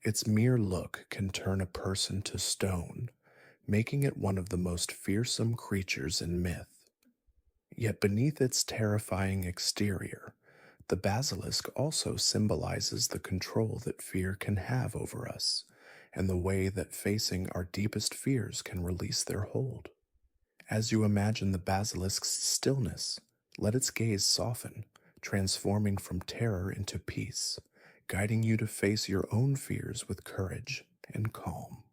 Its mere look can turn a person to stone, making it one of the most fearsome creatures in myth. Yet beneath its terrifying exterior, the basilisk also symbolizes the control that fear can have over us, and the way that facing our deepest fears can release their hold. As you imagine the basilisk's stillness, let its gaze soften, transforming from terror into peace, guiding you to face your own fears with courage and calm.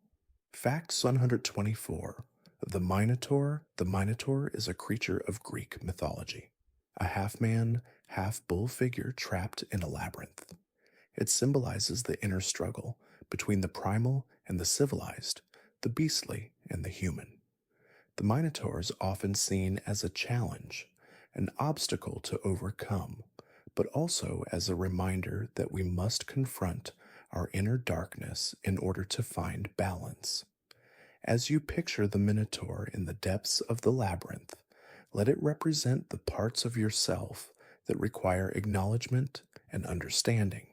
Fact 124. The Minotaur. The Minotaur is a creature of Greek mythology, a half-man, half-bull figure trapped in a labyrinth. It symbolizes the inner struggle between the primal and the civilized, the beastly and the human. The Minotaur is often seen as a challenge, an obstacle to overcome, but also as a reminder that we must confront our inner darkness in order to find balance. As you picture the Minotaur in the depths of the labyrinth, let it represent the parts of yourself that require acknowledgement and understanding,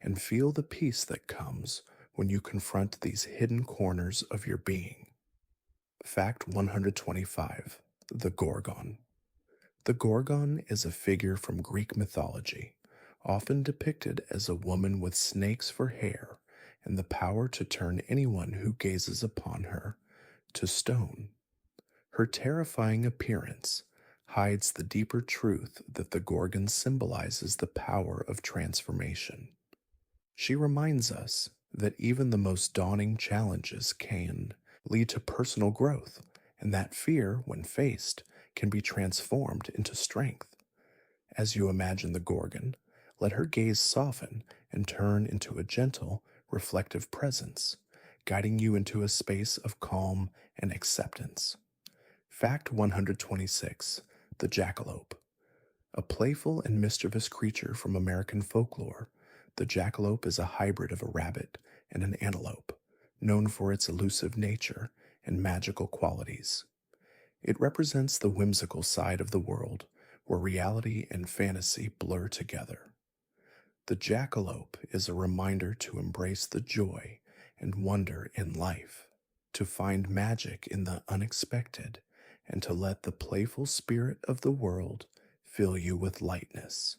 and feel the peace that comes when you confront these hidden corners of your being. Fact 125. The Gorgon. The Gorgon is a figure from Greek mythology, often depicted as a woman with snakes for hair and the power to turn anyone who gazes upon her to stone. Her terrifying appearance hides the deeper truth that the Gorgon symbolizes the power of transformation. She reminds us that even the most daunting challenges can lead to personal growth, and that fear, when faced, can be transformed into strength. As you imagine the Gorgon, let her gaze soften and turn into a gentle, reflective presence, guiding you into a space of calm and acceptance. Fact 126: The Jackalope. A playful and mischievous creature from American folklore, the jackalope is a hybrid of a rabbit and an antelope, known for its elusive nature and magical qualities. It represents the whimsical side of the world where reality and fantasy blur together. The jackalope is a reminder to embrace the joy and wonder in life, to find magic in the unexpected, and to let the playful spirit of the world fill you with lightness.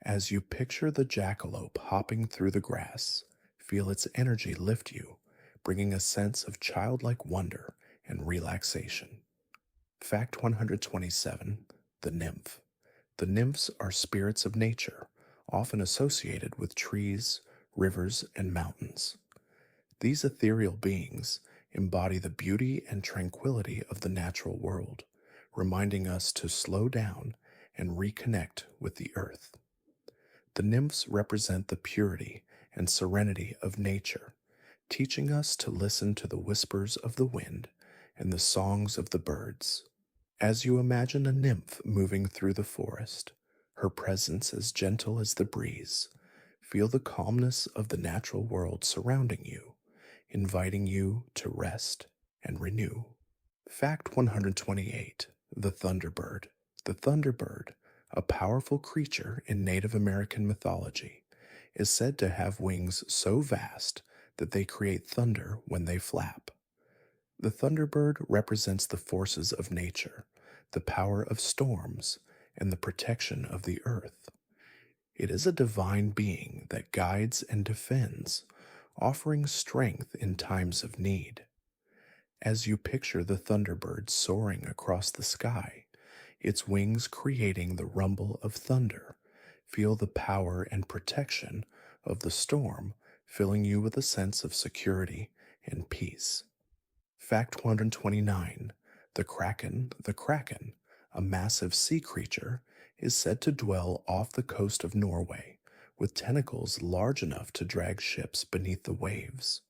As you picture the jackalope hopping through the grass, feel its energy lift you, bringing a sense of childlike wonder and relaxation. Fact 127: The Nymph. The nymphs are spirits of nature, often associated with trees, rivers, and mountains. These ethereal beings embody the beauty and tranquility of the natural world, reminding us to slow down and reconnect with the earth. The nymphs represent the purity and serenity of nature, teaching us to listen to the whispers of the wind and the songs of the birds. As you imagine a nymph moving through the forest, her presence as gentle as the breeze, feel the calmness of the natural world surrounding you, inviting you to rest and renew. Fact 128: The Thunderbird. The thunderbird, a powerful creature in Native American mythology, is said to have wings so vast that they create thunder when they flap. The thunderbird represents the forces of nature, the power of storms, and the protection of the earth. It is a divine being that guides and defends, offering strength in times of need. As you picture the thunderbird soaring across the sky, its wings creating the rumble of thunder, feel the power and protection of the storm, filling you with a sense of security and peace. Fact 129: The Kraken. The Kraken, a massive sea creature, is said to dwell off the coast of Norway, with tentacles large enough to drag ships beneath the waves.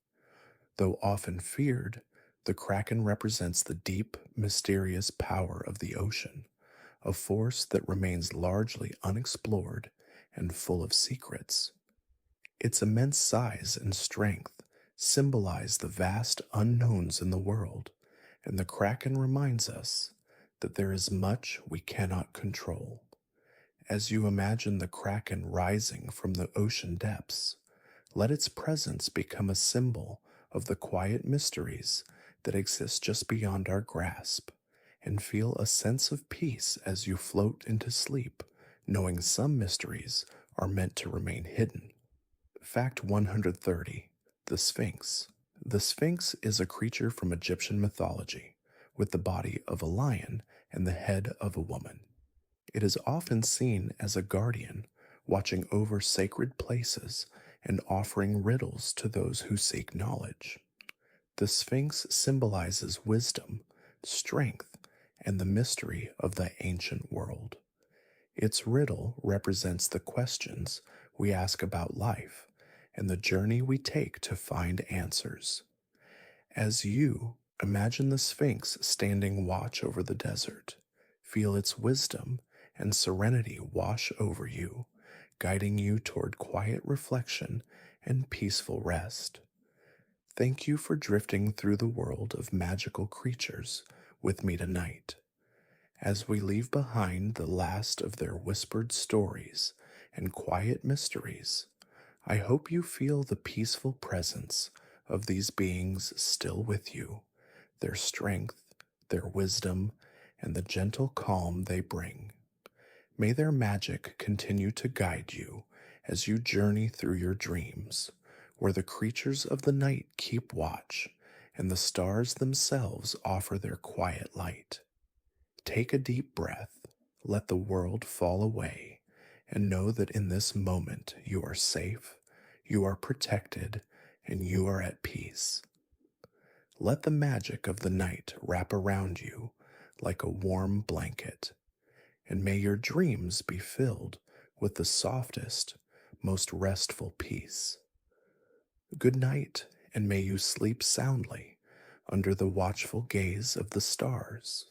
Though often feared, the Kraken represents the deep, mysterious power of the ocean, a force that remains largely unexplored and full of secrets. Its immense size and strength symbolize the vast unknowns in the world, and the Kraken reminds us that there is much we cannot control. As you imagine the Kraken rising from the ocean depths, let its presence become a symbol of the quiet mysteries that exist just beyond our grasp, and feel a sense of peace as you float into sleep, knowing some mysteries are meant to remain hidden. Fact 130: The Sphinx. The Sphinx is a creature from Egyptian mythology, with the body of a lion and the head of a woman. It is often seen as a guardian, watching over sacred places and offering riddles to those who seek knowledge. The Sphinx symbolizes wisdom, strength, and the mystery of the ancient world. Its riddle represents the questions we ask about life and the journey we take to find answers. As you imagine the Sphinx standing watch over the desert, feel its wisdom and serenity wash over you, guiding you toward quiet reflection and peaceful rest. Thank you for drifting through the world of magical creatures with me tonight. As we leave behind the last of their whispered stories and quiet mysteries, I hope you feel the peaceful presence of these beings still with you, their strength, their wisdom, and the gentle calm they bring. May their magic continue to guide you as you journey through your dreams, where the creatures of the night keep watch and the stars themselves offer their quiet light. Take a deep breath, let the world fall away, and know that in this moment you are safe, you are protected, and you are at peace. Let the magic of the night wrap around you like a warm blanket, and may your dreams be filled with the softest, most restful peace. Good night, and may you sleep soundly under the watchful gaze of the stars.